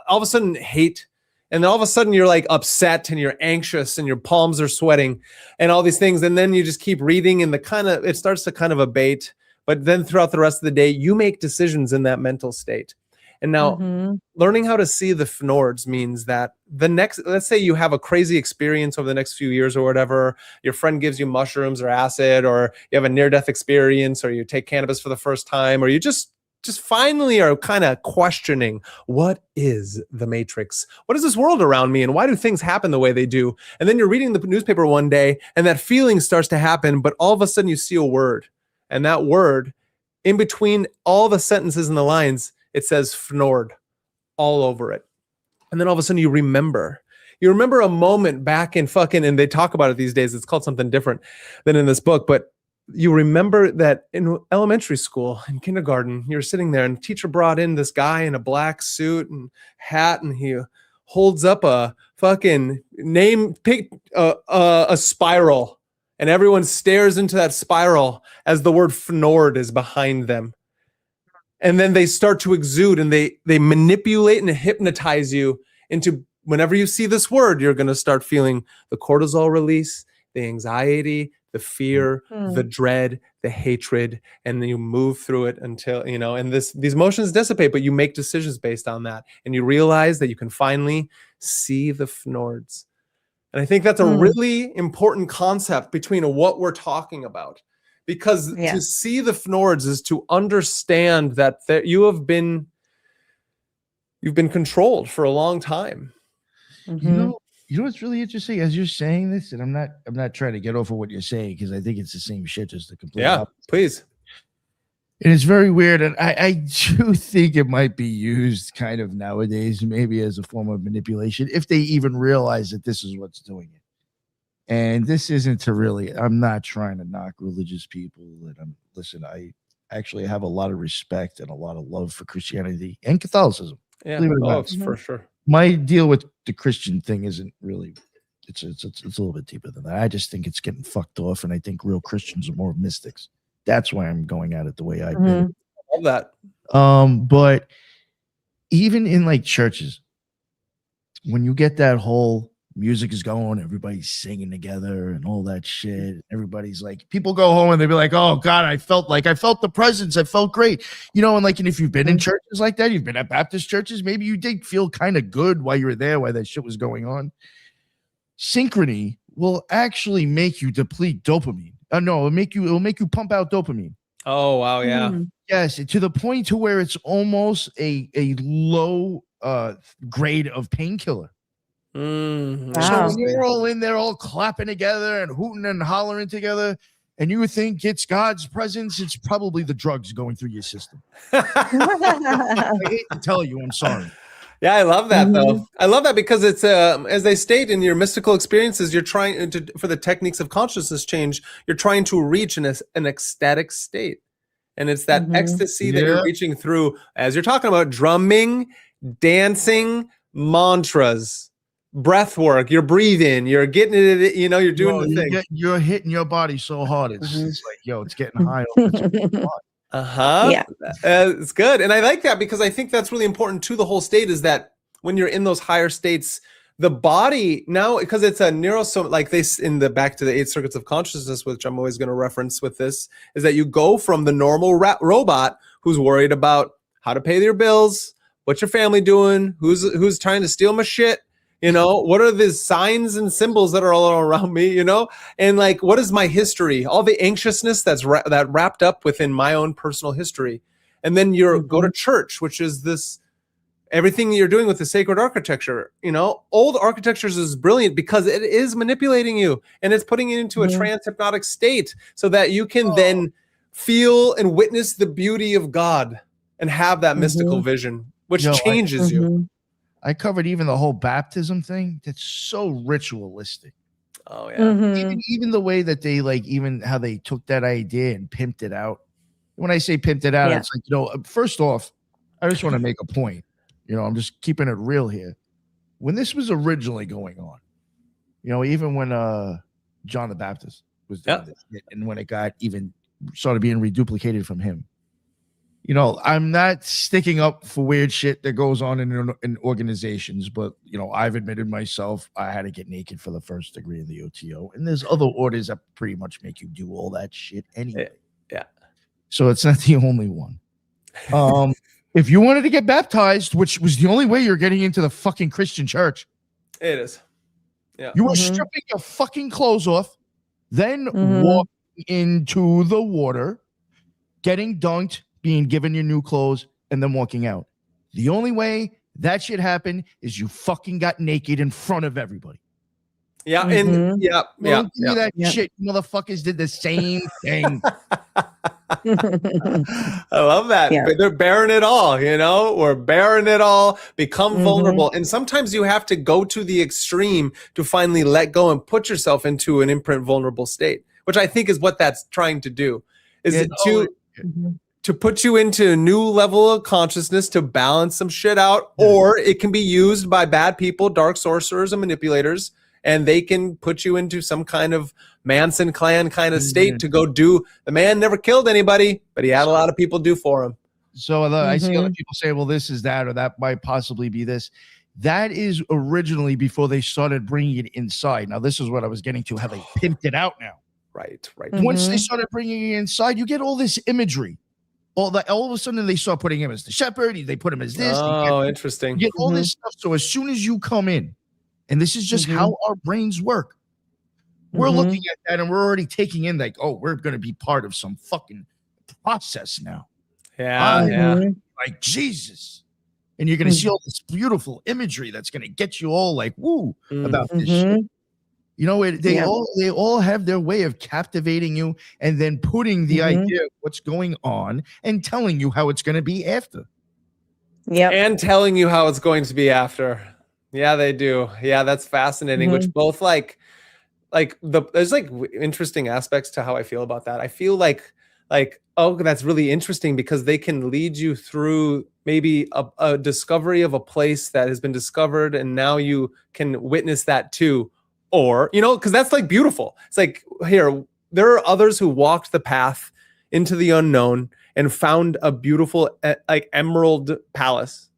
all of a sudden hate. And then all of a sudden you're like upset and you're anxious and your palms are sweating and all these things. And then you just keep reading and it starts to kind of abate. But then throughout the rest of the day, you make decisions in that mental state. And now Mhm. learning how to see the phenords means that let's say you have a crazy experience over the next few years or whatever, your friend gives you mushrooms or acid, or you have a near-death experience, or you take cannabis for the first time, or you just finally are kind of questioning, what is the matrix? What is this world around me? And why do things happen the way they do? And then you're reading the newspaper one day and that feeling starts to happen, but all of a sudden you see a word. And that word, in between all the sentences and the lines, it says phenord all over it. And then all of a sudden you remember a moment back in and they talk about it these days. It's called something different than in this book, but you remember that in elementary school, in kindergarten, you're sitting there and the teacher brought in this guy in a black suit and hat, and he holds up a fucking a spiral, and everyone stares into that spiral as the word phenord is behind them. And then they start to exude and they manipulate and hypnotize you into, whenever you see this word, you're going to start feeling the cortisol release, the anxiety, the fear, the dread, the hatred, and then you move through it until, and these emotions dissipate, but you make decisions based on that. And you realize that you can finally see the phenords. And I think that's a really important concept between what we're talking about. Because to see the phenords is to understand that you've been controlled for a long time. Mhm. You know what's really interesting as you're saying this, and I'm not trying to get over what you're saying because I think it's the same shit, just the complete opposite. Please. And it's very weird, and I do think it might be used kind of nowadays, maybe as a form of manipulation, if they even realize that this is what's doing it. And this isn't to really, I'm not trying to knock religious people. And listen, I actually have a lot of respect and a lot of love for Christianity and Catholicism. Yeah, for sure. My deal with the Christian thing isn't really, it's a little bit deeper than that. I just think it's getting fucked off, and I think real Christians are more mystics. That's why I'm going at it the way I do. Love that. But even in like churches, when you get that whole music is going, everybody's singing together and all that shit. Everybody's like, people go home and they be like, oh God, I felt the presence. I felt great. And if you've been in churches like that, you've been at Baptist churches, maybe you did feel kind of good while you were there, while that shit was going on. Synchrony will actually make you deplete dopamine. It'll make you pump out dopamine. Oh, wow. Yeah. Yes. To the point to where it's almost a low grade of painkiller. So when you're all in there, all clapping together and hooting and hollering together, and you think it's God's presence, it's probably the drugs going through your system. I hate to tell you, I'm sorry. Yeah, I love that though. I love that because it's as they state in your mystical experiences, you're trying to, for the techniques of consciousness change, you're trying to reach an ecstatic state, and it's that ecstasy that you're reaching through as you're talking about drumming, dancing, mantras, breath work. You're breathing, you're getting it. You're doing the thing. You're hitting your body so hard. It's like, it's getting high. Yeah. It's good. And I like that because I think that's really important to the whole state, is that when you're in those higher states, the body now, because it's a like this in the back to the 8 circuits of consciousness, which I'm always going to reference with this, is that you go from the normal robot who's worried about how to pay their bills, What's your family doing? Who's trying to steal my shit? You know, what are the signs and symbols that are all around me, you know? And like, what is my history? All the anxiousness that's that wrapped up within my own personal history. And then go to church, which is this, everything you're doing with the sacred architecture, you know, old architectures is brilliant because it is manipulating you and it's putting you into a trance hypnotic state so that you can then feel and witness the beauty of God and have that mystical vision, which changes you. I covered even the whole baptism thing. That's so ritualistic. Oh yeah. Even the way that they like, even how they took that idea and pimped it out. When I say pimped it out, it's like, you know, first off, I just want to make a point. You know, I'm just keeping it real here. When this was originally going on, you know, even when John the Baptist was doing this, and when it got even started being reduplicated from him, you know, I'm not sticking up for weird shit that goes on in organizations, but, you know, I've admitted myself I had to get naked for the first degree in the OTO, and there's other orders that pretty much make you do all that shit anyway. Yeah. So it's not the only one. If you wanted to get baptized, which was the only way you're getting into the fucking Christian church, it is. Yeah, you were stripping your fucking clothes off, then walking into the water, getting dunked, being given your new clothes, and then walking out. The only way that shit happened is you fucking got naked in front of everybody. Yeah, and that shit. Motherfuckers did the same thing. I love that. But they're bearing it all, you know? We're bearing it all, become vulnerable. And sometimes you have to go to the extreme to finally let go and put yourself into an imprint vulnerable state, which I think is what that's trying to do. To put you into a new level of consciousness to balance some shit out, or it can be used by bad people, dark sorcerers and manipulators, and they can put you into some kind of Manson clan kind of state to go do. The man never killed anybody, but he had a lot of people do for him. So I see other people say, well, this is that, or that might possibly be this. That is originally before they started bringing it inside. Now, this is what I was getting to, how they pimped it out now. Right. Once they started bringing it inside, you get all this imagery. All of a sudden, they start putting him as the shepherd. They put him as this. Interesting. You get all this stuff. So as soon as you come in, and this is just how our brains work, we're looking at that and we're already taking in like, oh, we're going to be part of some fucking process now. Like Jesus. And you're going to see all this beautiful imagery that's going to get you all like, woo, about this shit. You know, they all have their way of captivating you and then putting the idea of what's going on and telling you how it's going to be after. Yeah. And telling you how it's going to be after. Yeah, they do. Yeah, that's fascinating. Which both there's like interesting aspects to how I feel about that. I feel like, oh, that's really interesting because they can lead you through maybe a discovery of a place that has been discovered, and now you can witness that too. Or, you know, because that's like beautiful. It's like, here, there are others who walked the path into the unknown and found a beautiful like emerald palace.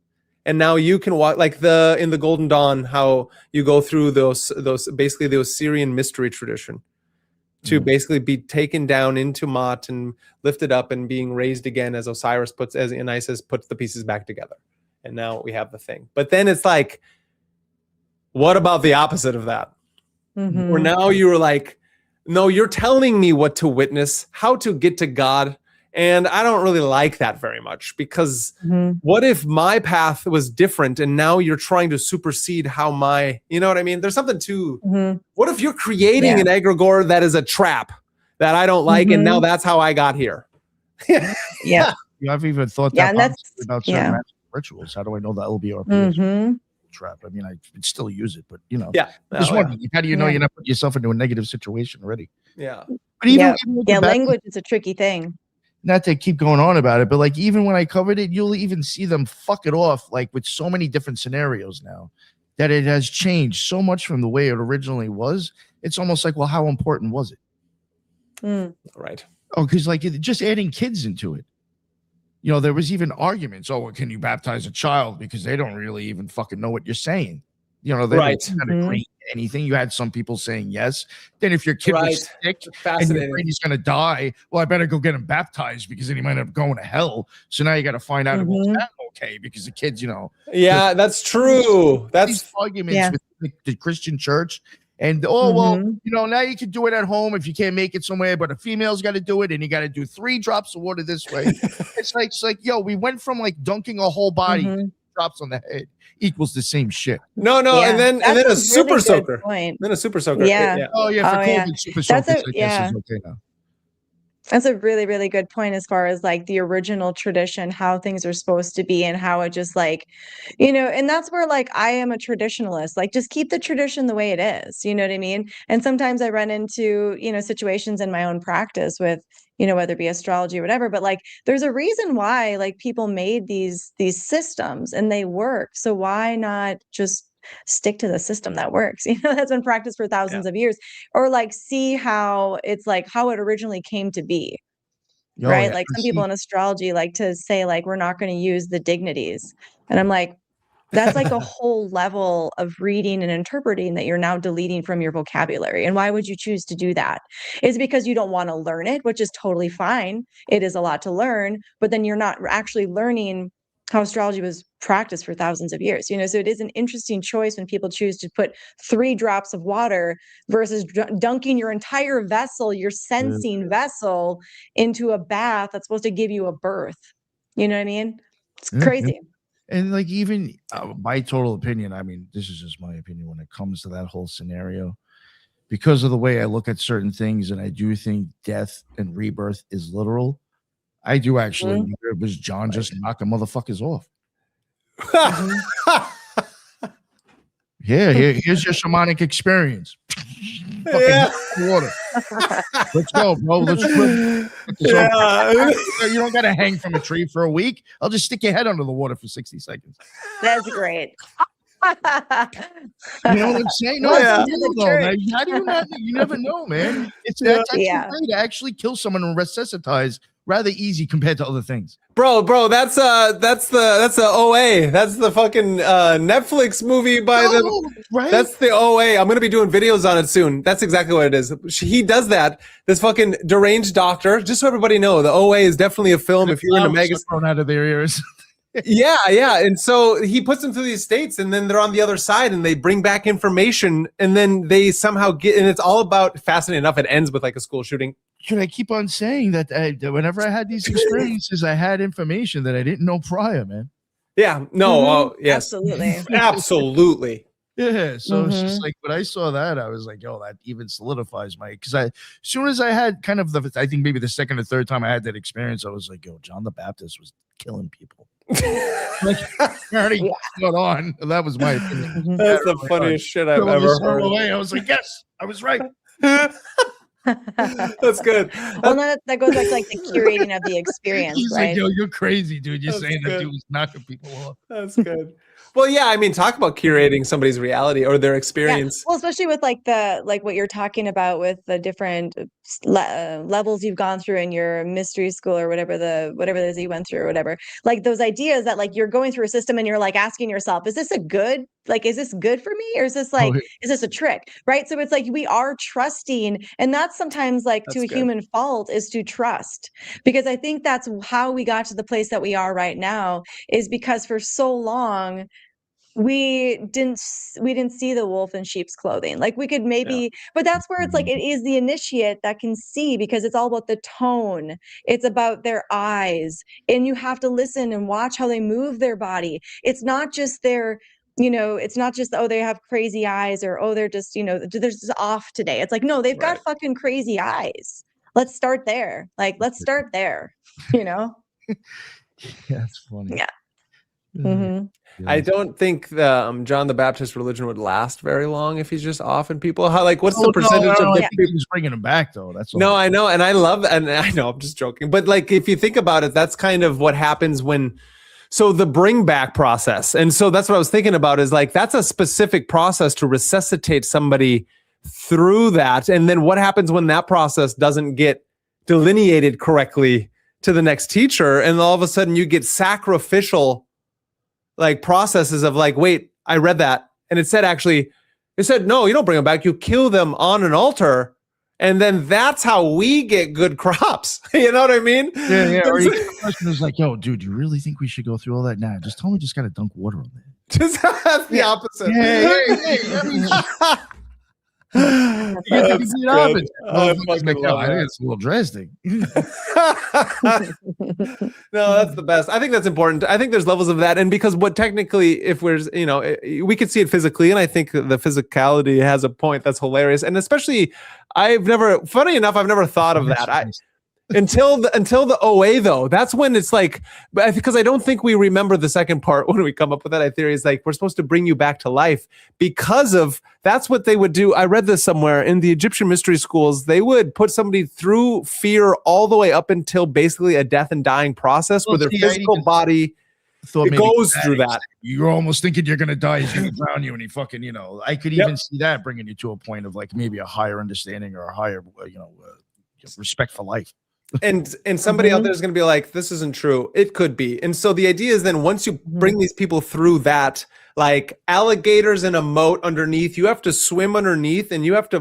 And now you can walk like in the Golden Dawn, how you go through those basically the Osirian mystery tradition to basically be taken down into Mot and lifted up and being raised again as Osiris as Isis puts the pieces back together. And now we have the thing. But then it's like, what about the opposite of that? Where now you're like, no, you're telling me what to witness, how to get to God. And I don't really like that very much because what if my path was different and now you're trying to supersede how you know what I mean? There's something to, what if you're creating an egregore that is a trap that I don't like and now that's how I got here? I've even thought that about certain magic rituals. How do I know that LBRP is trap? I mean, I could still use it, but you know, just wondering, how do you know you're not putting yourself into a negative situation already? But even language is a tricky thing. Not to keep going on about it, but like even when I covered it, you'll even see them fuck it off like with so many different scenarios now that it has changed so much from the way it originally was. It's almost like, well, how important was it? Right. Oh, because like just adding kids into it. You know, there was even arguments. Oh, well, can you baptize a child? Because they don't really even fucking know what you're saying. You know, they don't agree to anything. You had some people saying yes. Then if your kid was sick and your brain is going to die, well, I better go get him baptized because then he might end up going to hell. So now you got to find out about that whole okay because the kids, Yeah, that's true. these That's arguments with the Christian church. And well, now you can do it at home if you can't make it somewhere, but a female's got to do it, and you got to do 3 drops of water this way. It's like, yo, we went from like dunking a whole body, drops on the head equals the same shit. No, Yeah. and then That's a really super good soaker. point. Then a super soaker. Yeah. Oh yeah, for Oh, COVID, yeah. super That's soakers, a- I guess, is okay now. That's a really, really good point as far as like the original tradition, how things are supposed to be and how it just like, and that's where like I am a traditionalist, like just keep the tradition the way it is. You know what I mean? And sometimes I run into, situations in my own practice with, whether it be astrology or whatever, but like there's a reason why like people made these systems and they work. So why not just stick to the system that works, that's been practiced for thousands of years, or like see how it's like how it originally came to be, Oh, right? yeah. Like some people in astrology like to say like we're not going to use the dignities, and I'm like, that's like a whole level of reading and interpreting that you're now deleting from your vocabulary. And why would you choose to do that? Is because you don't want to learn it, which is totally fine. It is a lot to learn, but then you're not actually learning how astrology was practiced for thousands of years. So it is an interesting choice when people choose to put 3 drops of water versus dunking your entire vessel, your sensing vessel, into a bath that's supposed to give you a birth. You know what I mean? It's crazy. And like even my total opinion, I mean, this is just my opinion when it comes to that whole scenario, because of the way I look at certain things, and I do think death and rebirth is literal. I do actually wonder it was John just knocking motherfuckers off. Here's your shamanic experience. Yeah. Water. Let's go, bro. Let's swim. You don't gotta hang from a tree for a week. I'll just stick your head under the water for 60 seconds. That's great. You know what I'm saying? No, Yeah. How do you not? You never know, man. It's that's actually way to actually kill someone and resuscitize rather easy compared to other things. Bro, that's the OA. That's the fucking Netflix movie by right? That's the OA. I'm gonna be doing videos on it soon. That's exactly what it is. He does that. This fucking deranged doctor. Just so everybody know, the OA is definitely a film. If you're into Magus, thrown out of their ears. yeah. And so he puts them through these states, and then they're on the other side, and they bring back information, and then they somehow get. And it's all about, fascinating enough, it ends with like a school shooting. Should I keep on saying that whenever I had these experiences, I had information that I didn't know prior, man? Yeah. No. Yes. Absolutely. Yeah. So it's just like when I saw that, I was like, yo, that even solidifies because as soon as I had kind of I think maybe the second or third time I had that experience, I was like, yo, John the Baptist was killing people. Like, already got on. That was my opinion. That's the funniest shit I've ever heard. I was like, yes, I was right. That's good. Well, that goes back to like the curating of the experience. He's right? like, yo, you're crazy, dude. You're saying good. that dude was knocking people off. That's good. Well, yeah, I mean, talk about curating somebody's reality or their experience. Well, especially with like what you're talking about with the different levels you've gone through in your mystery school or whatever it is you went through or whatever. Like those ideas that like you're going through a system and you're like asking yourself, is this is this good for me? Or is this is this a trick? Right. So it's like we are trusting. And that's sometimes like to a human fault is to trust, because I think that's how we got to the place that we are right now, is because for so long, we didn't see the wolf in sheep's clothing. Like we could maybe, but that's where it's like, it is the initiate that can see, because it's all about the tone. It's about their eyes, and you have to listen and watch how they move their body. It's not just it's not just, oh, they have crazy eyes, or, oh, they're just, they're just off today. It's like, no, they've got fucking crazy eyes. Let's start there. Let's start there, Yeah, that's funny. Yeah. Mm-hmm. I don't think the John the Baptist religion would last very long if he's just offing people. What's the percentage of the people he's bringing them back though? That's all. No, I know, and I love, and I know I'm just joking, but like if you think about it, that's kind of what happens so the bring back process, and so that's what I was thinking about is like that's a specific process to resuscitate somebody through that, and then what happens when that process doesn't get delineated correctly to the next teacher, and all of a sudden you get sacrificial like processes of like, wait, I read that. And it said, no, you don't bring them back. You kill them on an altar And then that's how we get good crops. You know what I mean? Yeah. Or you get a person who's like, yo, dude, you really think we should go through all that? Nah, just tell me just got to dunk water on that. Just that's the opposite. Yeah. I mean, you get the complete opposite. I Well, fucking like, love I that. think it's a little drastic. No, that's the best. I think that's important. I think there's levels of that, and because what technically, if we're, we could see it physically, and I think the physicality has a point that's hilarious, and especially, funny enough, I've never thought of that. Until the OA though, that's when it's like, because I don't think we remember the second part when we come up with that theory is like we're supposed to bring you back to life because of that's what they would do. I read this somewhere in the Egyptian mystery schools. They would put somebody through fear all the way up until basically a death and dying process where their physical body goes through that. You're almost thinking you're gonna die. He's gonna drown you, and he fucking, I could even see that bringing you to a point of like maybe a higher understanding or a higher, respect for life. And somebody out there is going to be like, this isn't true. It could be. And so the idea is then once you bring these people through that, like alligators in a moat underneath, you have to swim underneath, and you have to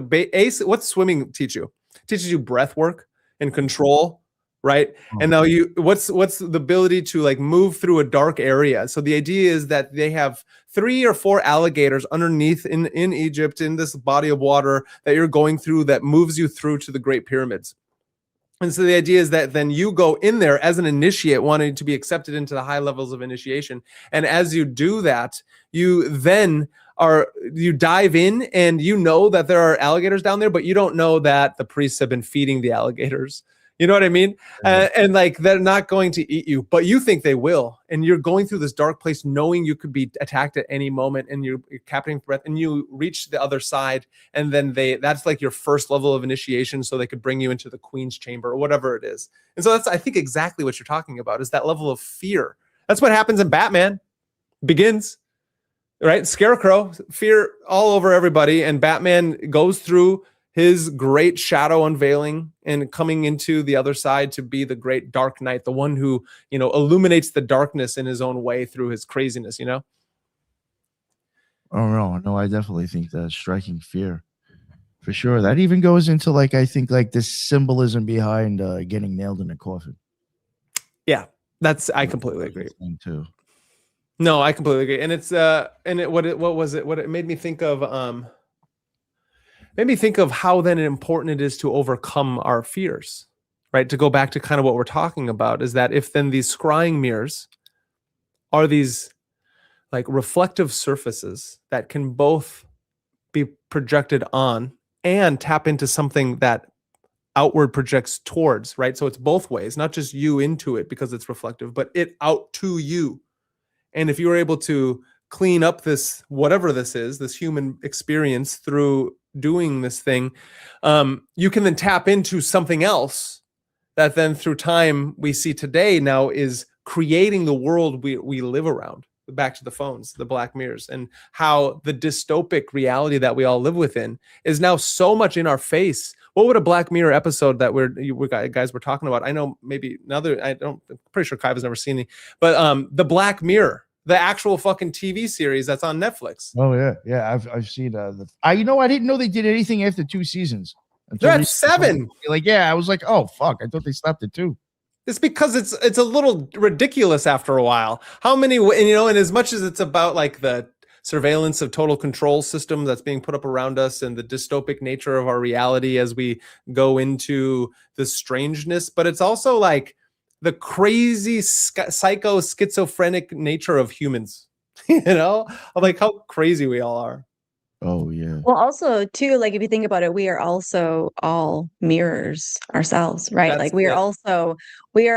what's swimming teach you? It teaches you breath work and control, right? And now what's the ability to like move through a dark area. So the idea is that they have 3 or 4 alligators underneath in Egypt in this body of water that you're going through that moves you through to the Great Pyramids. And so the idea is that then you go in there as an initiate wanting to be accepted into the high levels of initiation. And as you do that, you then you dive in and you know that there are alligators down there, but you don't know that the priests have been feeding the alligators. You know what I mean? And like, they're not going to eat you, but you think they will. And you're going through this dark place knowing you could be attacked at any moment, and you're capturing breath, and you reach the other side. And then that's like your first level of initiation. So they could bring you into the Queen's chamber or whatever it is. And so that's, I think, exactly what you're talking about is that level of fear. That's what happens in Batman Begins, right? Scarecrow, fear all over everybody. And Batman goes through his great shadow unveiling and coming into the other side to be the great Dark Knight, the one who, illuminates the darkness in his own way through his craziness, Oh, no, I definitely think that's striking fear for sure. That even goes into like, I think like this symbolism behind getting nailed in a coffin. Yeah, I completely agree. Too. No, I completely agree. And it's, what it made me think of, how then important it is to overcome our fears, right? To go back to kind of what we're talking about is that if then these scrying mirrors are these like reflective surfaces that can both be projected on and tap into something that outward projects towards, right? So it's both ways, not just you into it because it's reflective, but it out to you. And if you were able to clean up this, whatever this is, this human experience through doing this thing, you can then tap into something else that then through time we see today now is creating the world we live around. Back to the phones, the black mirrors, and how the dystopic reality that we all live within is now so much in our face. What would a Black Mirror episode that guys were talking about? I know maybe another, I'm pretty sure Kaiva's never seen it, but the Black Mirror, the actual fucking TV series that's on Netflix. Oh yeah. I've seen I didn't know they did anything after 2 seasons. They're at 7. I was like, oh fuck, I thought they stopped at 2. It's because it's a little ridiculous after a while. How many, and as much as it's about like the surveillance of total control system that's being put up around us and the dystopic nature of our reality as we go into the strangeness, but it's also like the crazy psycho schizophrenic nature of humans, of like how crazy we all are. Oh yeah. Well, also too, like if you think about it, we are also all mirrors ourselves, right? That's like we are it. also we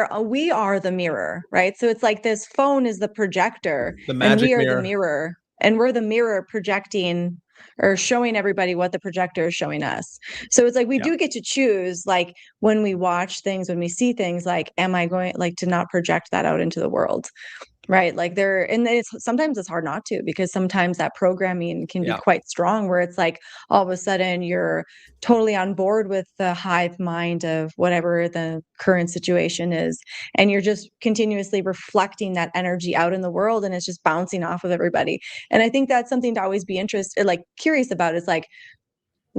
are the mirror, right? So it's like this phone is the projector, The and magic we are mirror. the mirror, and we're the mirror projecting or showing everybody what the projector is showing us. So it's like we do get to choose, like when we watch things, when we see things, like am I going like to not project that out into the world? Right. Like sometimes it's hard not to, because sometimes that programming can be quite strong where it's like all of a sudden you're totally on board with the hive mind of whatever the current situation is. And you're just continuously reflecting that energy out in the world, and it's just bouncing off of everybody. And I think that's something to always be curious about, is like,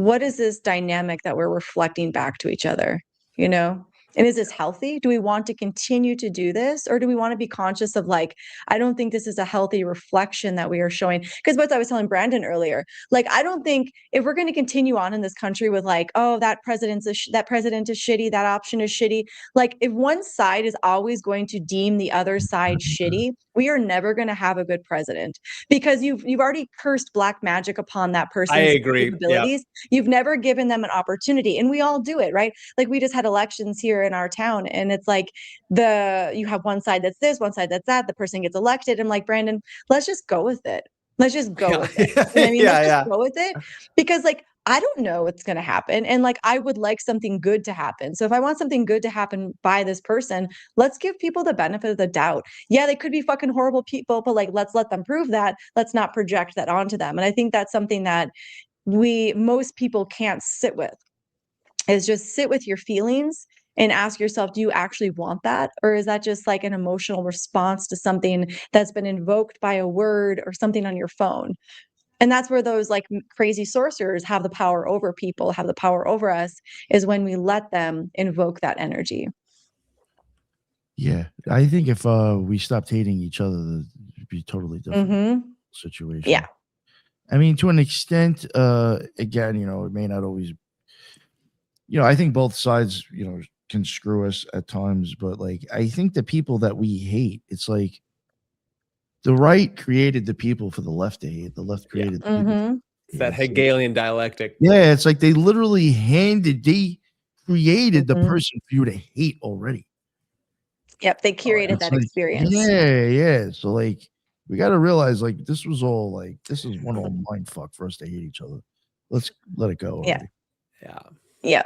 what is this dynamic that we're reflecting back to each other, you know? And is this healthy? Do we want to continue to do this? Or do we want to be conscious of like, I don't think this is a healthy reflection that we are showing? Because what I was telling Brandon earlier, like, I don't think if we're going to continue on in this country with like, oh, that president is shitty, that option is shitty. Like, if one side is always going to deem the other side shitty, we are never going to have a good president, because you've already cursed black magic upon that person's I agree. capabilities. You've never given them an opportunity, and we all do it, right? Like, we just had elections here in our town, and it's like you have one side that's this, one side that's that, the person gets elected. I'm like, Brandon, let's just go with it. Let's just go with it. You know what I mean? Let's just go with it, because like, I don't know what's going to happen. And like, I would like something good to happen. So if I want something good to happen by this person, let's give people the benefit of the doubt. Yeah, they could be fucking horrible people, but like, let's let them prove that. Let's not project that onto them. And I think that's something that most people can't sit with, is just sit with your feelings and ask yourself, do you actually want that? Or is that just like an emotional response to something that's been invoked by a word or something on your phone? And that's where those like crazy sorcerers have the power over people, have the power over us, is when we let them invoke that energy. Yeah, I think if we stopped hating each other, it'd be a totally different situation. Yeah. I mean, to an extent, again, you know, it may not always, you know, I think both sides, you know, can screw us at times, but like, I think the people that we hate, it's like the right created the people for the left to hate. The left created the people. It's that Hegelian dialectic. Yeah, it's like they literally created the person for you to hate already. Yep, they curated that like, experience. Yeah. So like, we got to realize like this is one old mind fuck for us to hate each other. Let's let it go already. Yeah.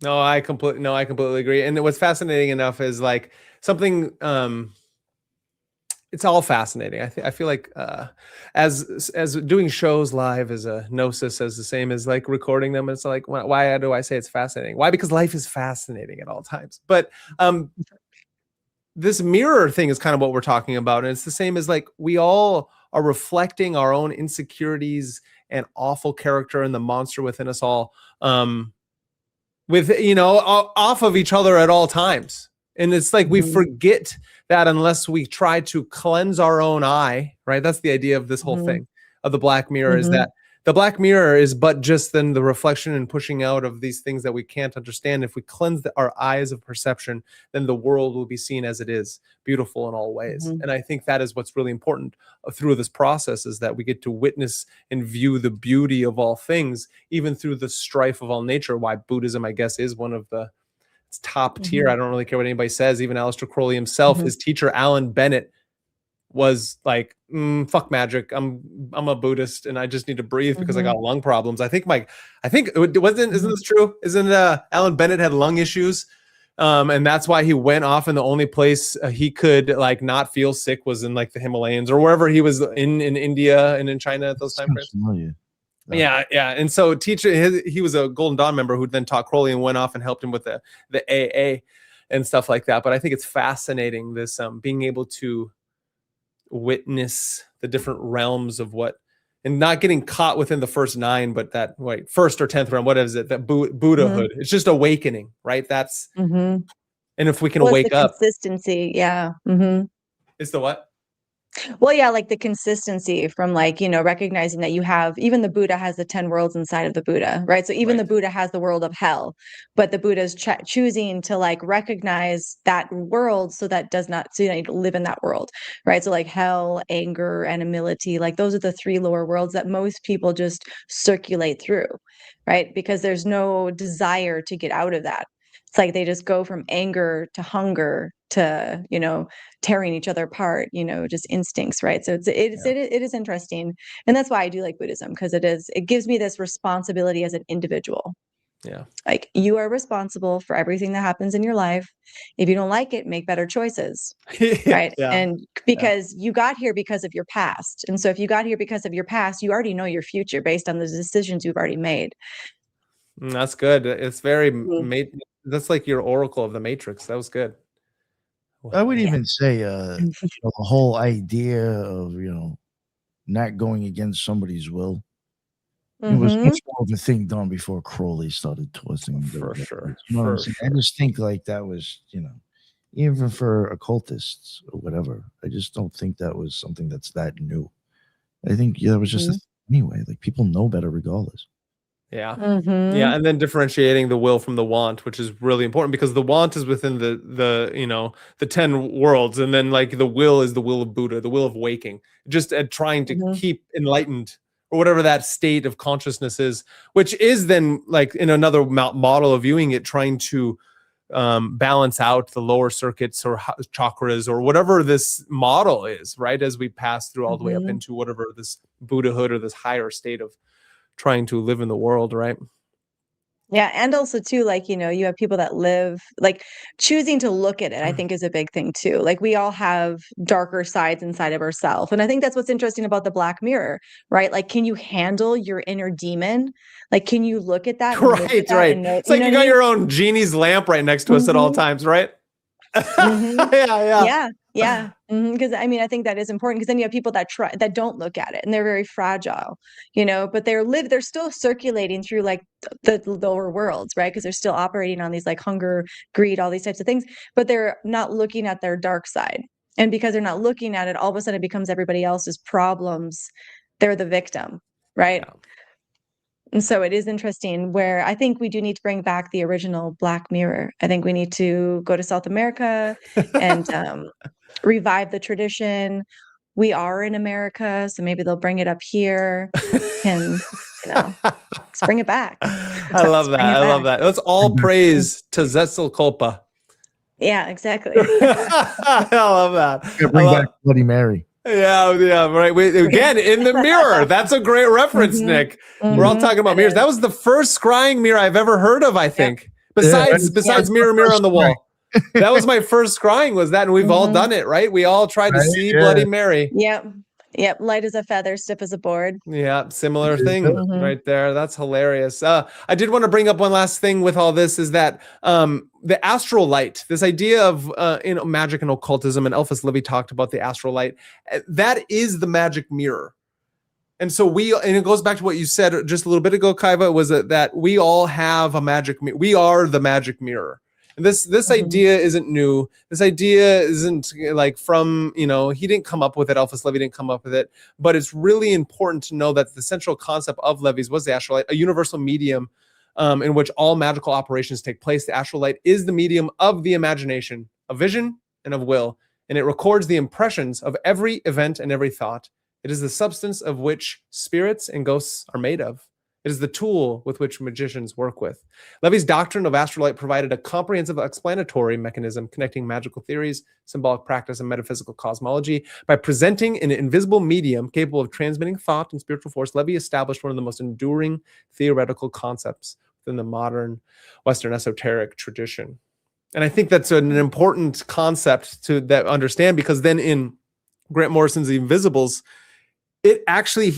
No, I completely agree. And what's fascinating enough is like something. It's all fascinating. I feel like as doing shows live as a gnosis as the same as like recording them. It's like, why do I say it's fascinating? Why? Because life is fascinating at all times. But this mirror thing is kind of what we're talking about, and it's the same as like we all are reflecting our own insecurities and awful character and the monster within us all, with off of each other at all times. And it's like we forget that unless we try to cleanse our own eye, right? That's the idea of this whole thing of the black mirror, is that the black mirror is but just then the reflection and pushing out of these things that we can't understand. If we cleanse our eyes of perception, then the world will be seen as it is, beautiful in all ways. And I think that is what's really important through this process, is that we get to witness and view the beauty of all things, even through the strife of all nature. Why Buddhism, I guess, is one of the top tier. I don't really care what anybody says. Even Aleister Crowley himself, his teacher Alan Bennett, was like, fuck magic. I'm a Buddhist and I just need to breathe because I got lung problems. Isn't this true? Isn't Alan Bennett had lung issues? And that's why he went off, and the only place he could like not feel sick was in like the Himalayas or wherever he was in India and in China at those time frames. Yeah. And so he was a Golden Dawn member who then taught Crowley and went off and helped him with the AA and stuff like that. But I think it's fascinating, this being able to witness the different realms of what, and not getting caught within the first 9, but that first or 10th realm, what is it? That Buddhahood. It's just awakening, right? That's and if we can wake up, consistency. Yeah. It's the what? Well, yeah, like the consistency from like, recognizing that you have, even the Buddha has the 10 worlds inside of the Buddha, right? So even the Buddha has the world of hell, but the Buddha is choosing to like recognize that world so that you don't live in that world, right? So like hell, anger, animality, like those are the 3 lower worlds that most people just circulate through, right? Because there's no desire to get out of that. It's like they just go from anger to hunger to, tearing each other apart, just instincts, right? So it is interesting. And that's why I do like Buddhism, because it gives me this responsibility as an individual. Yeah. Like, you are responsible for everything that happens in your life. If you don't like it, make better choices. Right. Yeah. And because you got here because of your past. And so if you got here because of your past, you already know your future based on the decisions you've already made. That's good. It's very that's like your oracle of the Matrix. That was good. I would even say the whole idea of not going against somebody's will. It was Mhm. much more of a thing done before Crowley started tossing. For sure. You know what I'm For saying? sure. I just think like that was, even for occultists or whatever, I just don't think that was something that's that new. I think that was just a thing anyway. Like people know better regardless. Yeah. Mhm. Yeah, and then differentiating the will from the want, which is really important because the want is within the 10 worlds, and then like the will is the will of Buddha, the will of waking, just trying to Mhm. keep enlightened or whatever that state of consciousness is, which is then like in another model of viewing it, trying to balance out the lower circuits or chakras or whatever this model is, right? As we pass through all the way up Mhm. into whatever this Buddhahood or this higher state of trying to live in the world, right? Yeah, and also too, like, you have people that live like choosing to look at it, I think is a big thing too. Like we all have darker sides inside of ourselves. And I think that's what's interesting about the Black Mirror, right? Like, can you handle your inner demon? Like, can you look at that and look at Right, that right. and know, It's like you what I got mean? your own genie's lamp right next to us at all Mhm. times, right? Mhm. Yeah, Yeah, yeah. Because I mean, I think that is important because then you have people that don't look at it and they're very fragile, but they're still circulating through like the lower worlds, right? Because they're still operating on these like hunger, greed, all these types of things, but they're not looking at their dark side. And because they're not looking at it, all of a sudden it becomes everybody else's problems. They're the victim, right? yeah. And so it is interesting where I think we do need to bring back the original Black Mirror. I think we need to go to South America and revive the tradition. We are in America, so maybe they'll bring it up here and, let's bring it back. I love Let's that. bring it I love back. that. Let's all praise to Zetzelkolpa. Yeah, exactly. I love that. Gotta bring back Bloody Mary. Yeah, right. Again, in the mirror. That's a great reference, Mhm, Nick. We're all talking about it mirrors. is. That was the first scrying mirror I've ever heard of, I think. Yeah, Besides mirror on the wall. That was my first scrying, was that, and we've all Mhm. done it, right? We all tried to Right, see yeah. Bloody Mary. Yep, light as a feather, stiff as a board. Yeah, similar thing Mhm. right there. That's hilarious. I did want to bring up one last thing with all this is that the astral light, this idea of magic and occultism, and Eliphas Levi talked about the astral light. That is the magic mirror. And so and it goes back to what you said just a little bit ago, Kaiva, was that we all have a magic mirror. We are the magic mirror. And this idea isn't new. This idea isn't like from, he didn't come up with it. Eliphas Levi didn't come up with it. But it's really important to know that the central concept of Levi's was the astral light, a universal medium in which all magical operations take place. The astral light is the medium of the imagination, of vision, and of will. And it records the impressions of every event and every thought. It is the substance of which spirits and ghosts are made of. It is the tool with which magicians work with. Levi's doctrine of astral light provided a comprehensive explanatory mechanism connecting magical theories, symbolic practice, and metaphysical cosmology. By presenting an invisible medium capable of transmitting thought and spiritual force, Levi established one of the most enduring theoretical concepts within the modern Western esoteric tradition. And I think that's an important concept to understand, because then in Grant Morrison's The Invisibles, it actually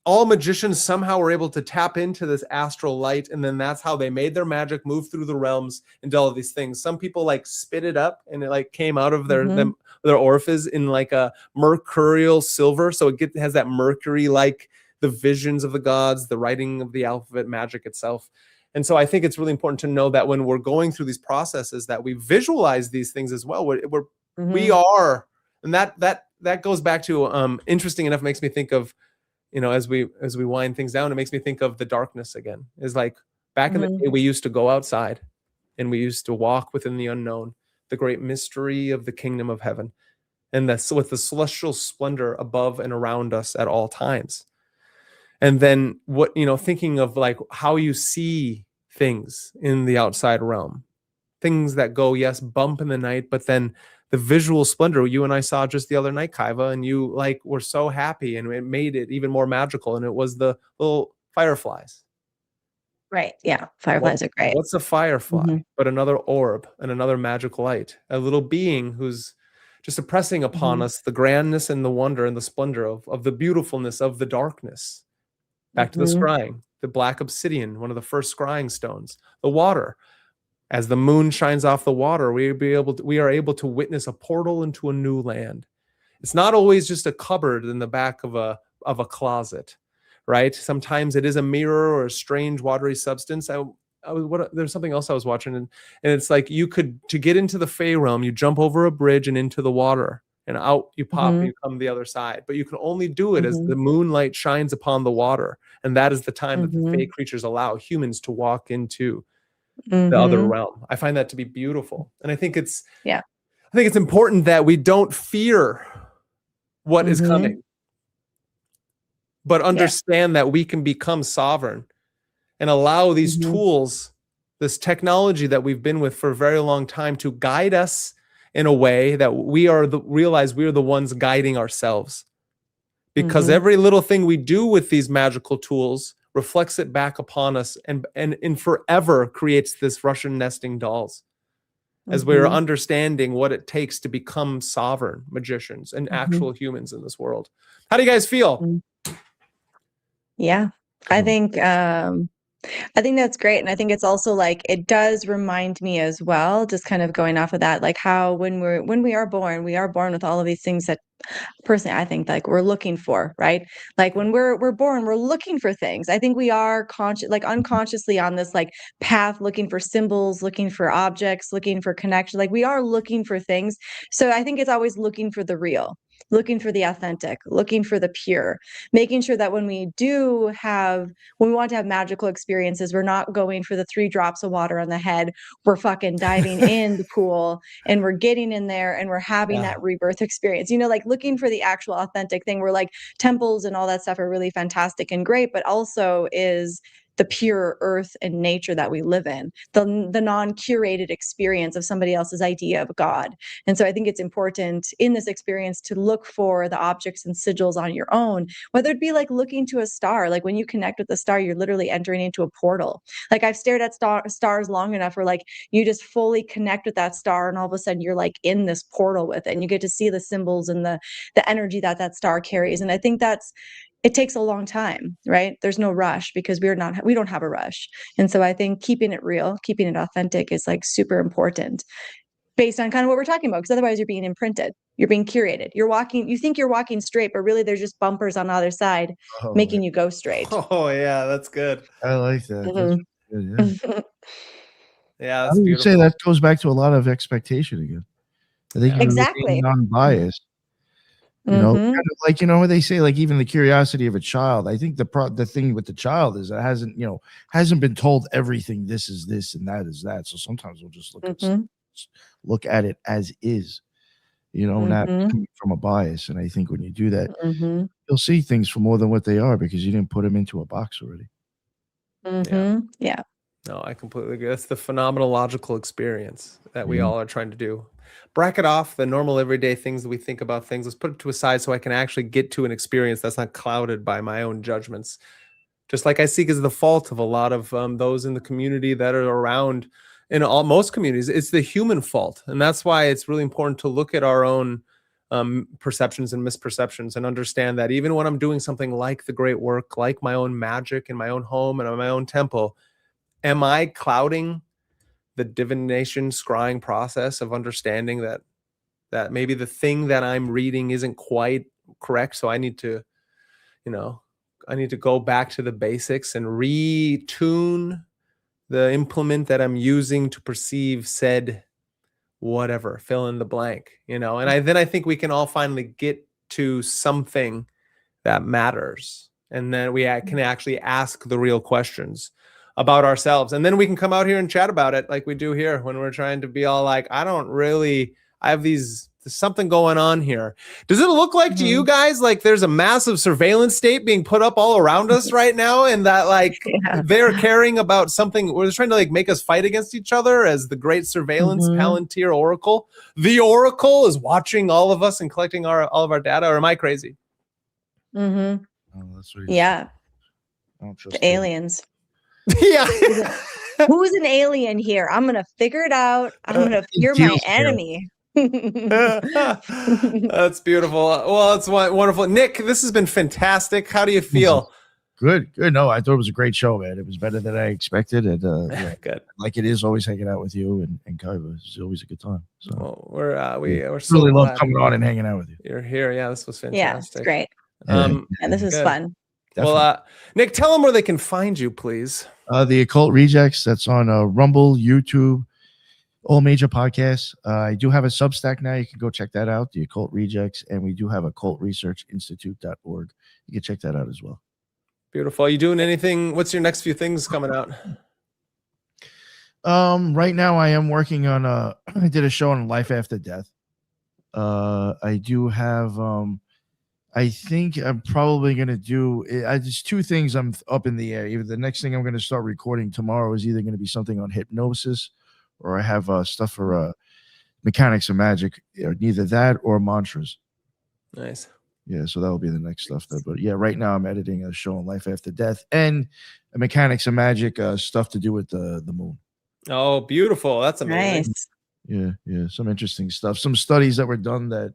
all magicians somehow were able to tap into this astral light, and then that's how they made their magic, move through the realms, and do all of these things. Some people like spit it up, and it like came out of their orifice in like a mercurial silver, so it has that mercury, like the visions of the gods, the writing of the alphabet, magic itself. And so I think it's really important to know that when we're going through these processes, that we visualize these things as well. We are, and that goes back to interesting enough, makes me think of, as we wind things down, it makes me think of the darkness again. Is like back in the day, we used to go outside and we used to walk within the unknown, the great mystery of the kingdom of heaven, and that's with the celestial splendor above and around us at all times. And then thinking of like how you see things in the outside realm, things that go, yes, bump in the night, but then the visual splendor you and I saw just the other night, Kaiva, and you like were so happy, and it made it even more magical. And it was the little fireflies. Right. Yeah. Fireflies are great. What's a firefly but another orb and another magic light, a little being who's just impressing upon us the grandness and the wonder and the splendor of the beautifulness of the darkness. Back to the scrying, the black obsidian, one of the first scrying stones, the water. As the moon shines off the water, we are able to witness a portal into a new land. It's not always just a cupboard in the back of a closet, right? Sometimes it is a mirror or a strange watery substance. There's something else I was watching, and it's like to get into the Fey realm, you jump over a bridge and into the water, and out you pop and you come the other side. But you can only do it as the moonlight shines upon the water, and that is the time that the Fey creatures allow humans to walk into the other realm. I find that to be beautiful, and I think it's important that we don't fear what is coming, but understand that we can become sovereign and allow these tools, this technology that we've been with for a very long time, to guide us in a way that realize we are the ones guiding ourselves. Because every little thing we do with these magical tools reflects it back upon us, and forever creates this Russian nesting dolls, as we're understanding what it takes to become sovereign magicians and actual humans in this world. How do you guys feel? Yeah, I think that's great. And I think it's also like, it does remind me as well, just kind of going off of that, like how when we are born with all of these things that personally I think like we're looking for, right? Like when we're born, we're looking for things. I think we are conscious, like unconsciously on this like path, looking for symbols, looking for objects, looking for connection. Like we are looking for things. So I think it's always looking for the real, looking for the authentic, looking for the pure, making sure that when we want to have magical experiences, we're not going for the 3 drops of water on the head. We're fucking diving in the pool and we're getting in there and we're having that rebirth experience, like looking for the actual authentic thing, where like temples and all that stuff are really fantastic and great, but also is the pure earth and nature that we live in, the non-curated experience of somebody else's idea of God. And so I think it's important in this experience to look for the objects and sigils on your own, whether it be like looking to a star. Like when you connect with the star, you're literally entering into a portal. Like I've stared at stars long enough where like you just fully connect with that star, and all of a sudden you're like in this portal with it, and you get to see the symbols and the energy that star carries. And I think it takes a long time, right? There's no rush, because we don't have a rush. And so I think keeping it real, keeping it authentic is like super important, based on kind of what we're talking about, because otherwise you're being imprinted, you're being curated. You think you're walking straight, but really there's just bumpers on the other side making you go straight. Oh yeah, that's good. I like that. That's good, yeah, that's I would beautiful. say that goes back to a lot of expectation again. I think exactly non-biased. Kind of like, what they say, like even the curiosity of a child. I think the thing with the child is it hasn't been told everything. This is this and that is that. So sometimes we'll just look at it as is, not coming from a bias. And I think when you do that, you'll see things for more than what they are, because you didn't put them into a box already. Yeah. No, I completely agree. That's the phenomenological experience that we all are trying to do. Bracket off the normal everyday things that we think about things. Let's put it to a side so I can actually get to an experience that's not clouded by my own judgments. Just like I see is the fault of a lot of those in the community that are around, in most communities, it's the human fault. And that's why it's really important to look at our own perceptions and misperceptions, and understand that even when I'm doing something like the great work, like my own magic in my own home and my own temple, am I clouding the divination scrying process of understanding that maybe the thing that I'm reading isn't quite correct? So I need to, go back to the basics and retune the implement that I'm using to perceive said whatever, fill in the blank, and I think we can all finally get to something that matters. And then we can actually ask the real questions about ourselves. And then we can come out here and chat about it like we do here, when we're trying to be all like, I have there's something going on here. Does it look like to you guys like there's a massive surveillance state being put up all around us right now, and that like they're caring about something, or they're trying to like make us fight against each other as the great surveillance Palantir Oracle? The Oracle is watching all of us and collecting all of our data, or am I crazy? Oh, that's what I don't trust the aliens. Yeah. Who's an alien here? I'm gonna figure it out. You're my enemy. That's beautiful. Well, it's wonderful. Nick, this has been fantastic. How do you feel? Good. No, I thought it was a great show, man. It was better than I expected. And good. Like it is always hanging out with you and Kaiva. It's always a good time. So we're so really love glad coming on and hanging out with you. You're here. Yeah, this was fantastic. Yeah, it's great. And this was fun. Definitely. Well, Nick, tell them where they can find you, please. The Occult Rejects, that's on Rumble, YouTube, all major podcasts. I do have a Substack now. You can go check that out, the Occult Rejects, and we do have occultresearchinstitute.org. You can check that out as well. Beautiful. Are you doing anything? What's your next few things coming out? Right now I am working on I did a show on life after death. I do have I think I'm probably going to do there's two things I'm up in the air. Either the next thing I'm going to start recording tomorrow is either going to be something on hypnosis, or I have stuff for mechanics of magic, neither that or mantras. Nice. Yeah, so that will be the next stuff there. But yeah, right now I'm editing a show on life after death and mechanics of magic, stuff to do with the moon. Oh, beautiful. That's amazing. Nice. Yeah, some interesting stuff. Some studies that were done that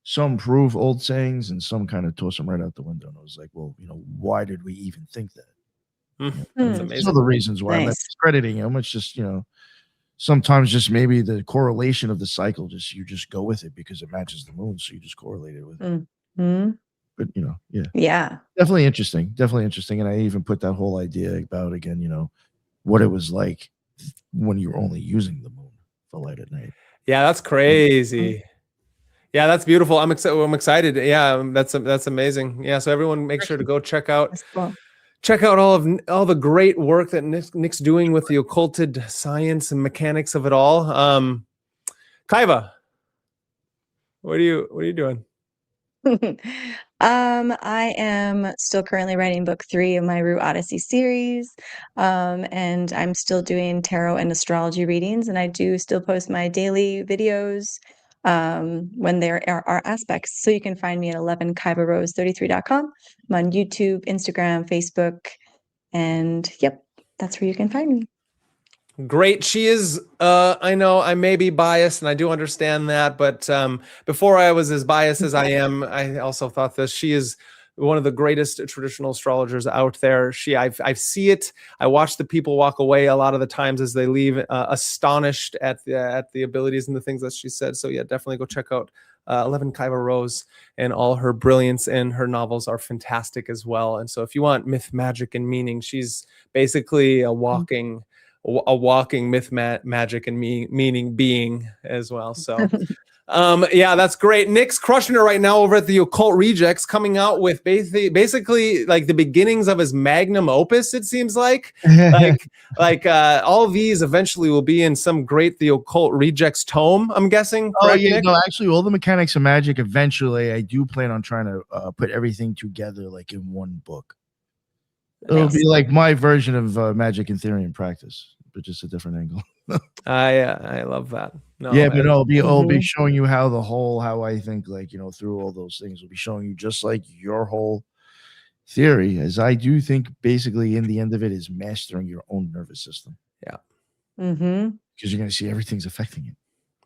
some prove old sayings and some kind of toss them right out the window. And I was like, well, why did we even think that? That's amazing. Some of the reasons why I'm not discrediting them. It's just, sometimes just maybe the correlation of the cycle, you just go with it because it matches the moon. So you just correlate it with it. But, yeah. Definitely interesting. And I even put that whole idea about, again, what it was like when you were only using the moon for light at night. Yeah, that's crazy. Yeah, that's beautiful. I'm excited. Yeah, that's amazing. Yeah, so everyone make sure to go check out all the great work that Nick's doing with the occulted science and mechanics of it all. Kaiva, what are you doing? I am still currently writing book 3 of my Root Odyssey series. And I'm still doing tarot and astrology readings, and I do still post my daily videos when there are aspects. So you can find me at 11kaivarose33.com. I'm on YouTube, Instagram, Facebook, and yep, that's where you can find me. Great. She is, I know I may be biased and I do understand that, but before I was as biased as I am, I also thought this. She is one of the greatest traditional astrologers out there. I see it. I watch the people walk away a lot of the times as they leave, astonished at the abilities and the things that she said. So yeah, definitely go check out 11 Kaiva Rose, and all her brilliance, and her novels are fantastic as well. And so if you want myth, magic, and meaning, she's basically a walking myth, magic, and meaning being as well. So yeah, that's great. Nick's crushing it right now over at the Occult Rejects, coming out with basically like the beginnings of his magnum opus, it seems like. like all of these eventually will be in some great The Occult Rejects tome, I'm guessing. Oh yeah, Nick? No, actually all the mechanics of magic, eventually I do plan on trying to put everything together like in one book. It'll be like my version of magic in theory and practice, but just a different angle. I love that. No, yeah, but it'll be showing you how I think, like, through all those things, will be showing you just like your whole theory, as I do think basically in the end of it is mastering your own nervous system. Yeah. Because you're going to see everything's affecting it.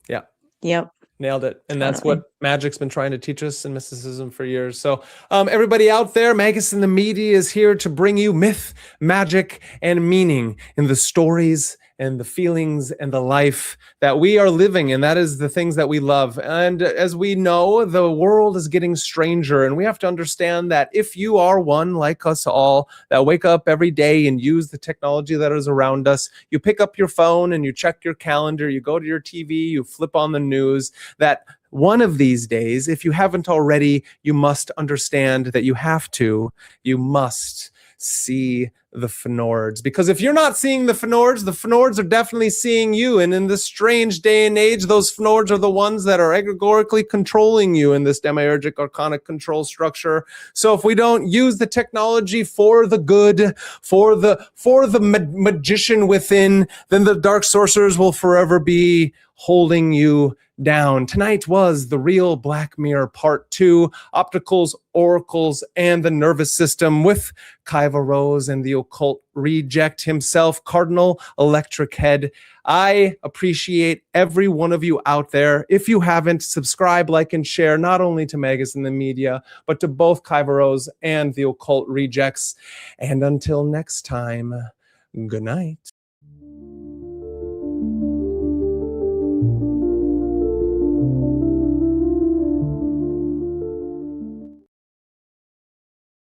Yeah. Yep. Nailed it. And that's what magic's been trying to teach us in mysticism for years. So everybody out there, MagusintheMedia is here to bring you myth, magic, and meaning in the stories and the feelings and the life that we are living. And that is the things that we love. And as we know, the world is getting stranger. And we have to understand that if you are one like us all that wake up every day and use the technology that is around us, you pick up your phone and you check your calendar, you go to your TV, you flip on the news, that one of these days, if you haven't already, you must understand that you must see the Fnords. Because if you're not seeing the Fnords are definitely seeing you. And in this strange day and age, those Fnords are the ones that are egregorically controlling you in this demiurgic arcanic control structure. So if we don't use the technology for the good, for the magician within, then the dark sorcerers will forever be holding you down. Tonight was the real Black Mirror Part 2, Opticals, Oracles, and the Nervous System, with Kaiva Rose and the Occult Reject himself, Cardinal Electric Head. I appreciate every one of you out there. If you haven't, subscribe, like, and share, not only to MagusintheMedia, but to both Kaiva Rose and the Occult Rejects. And until next time, good night.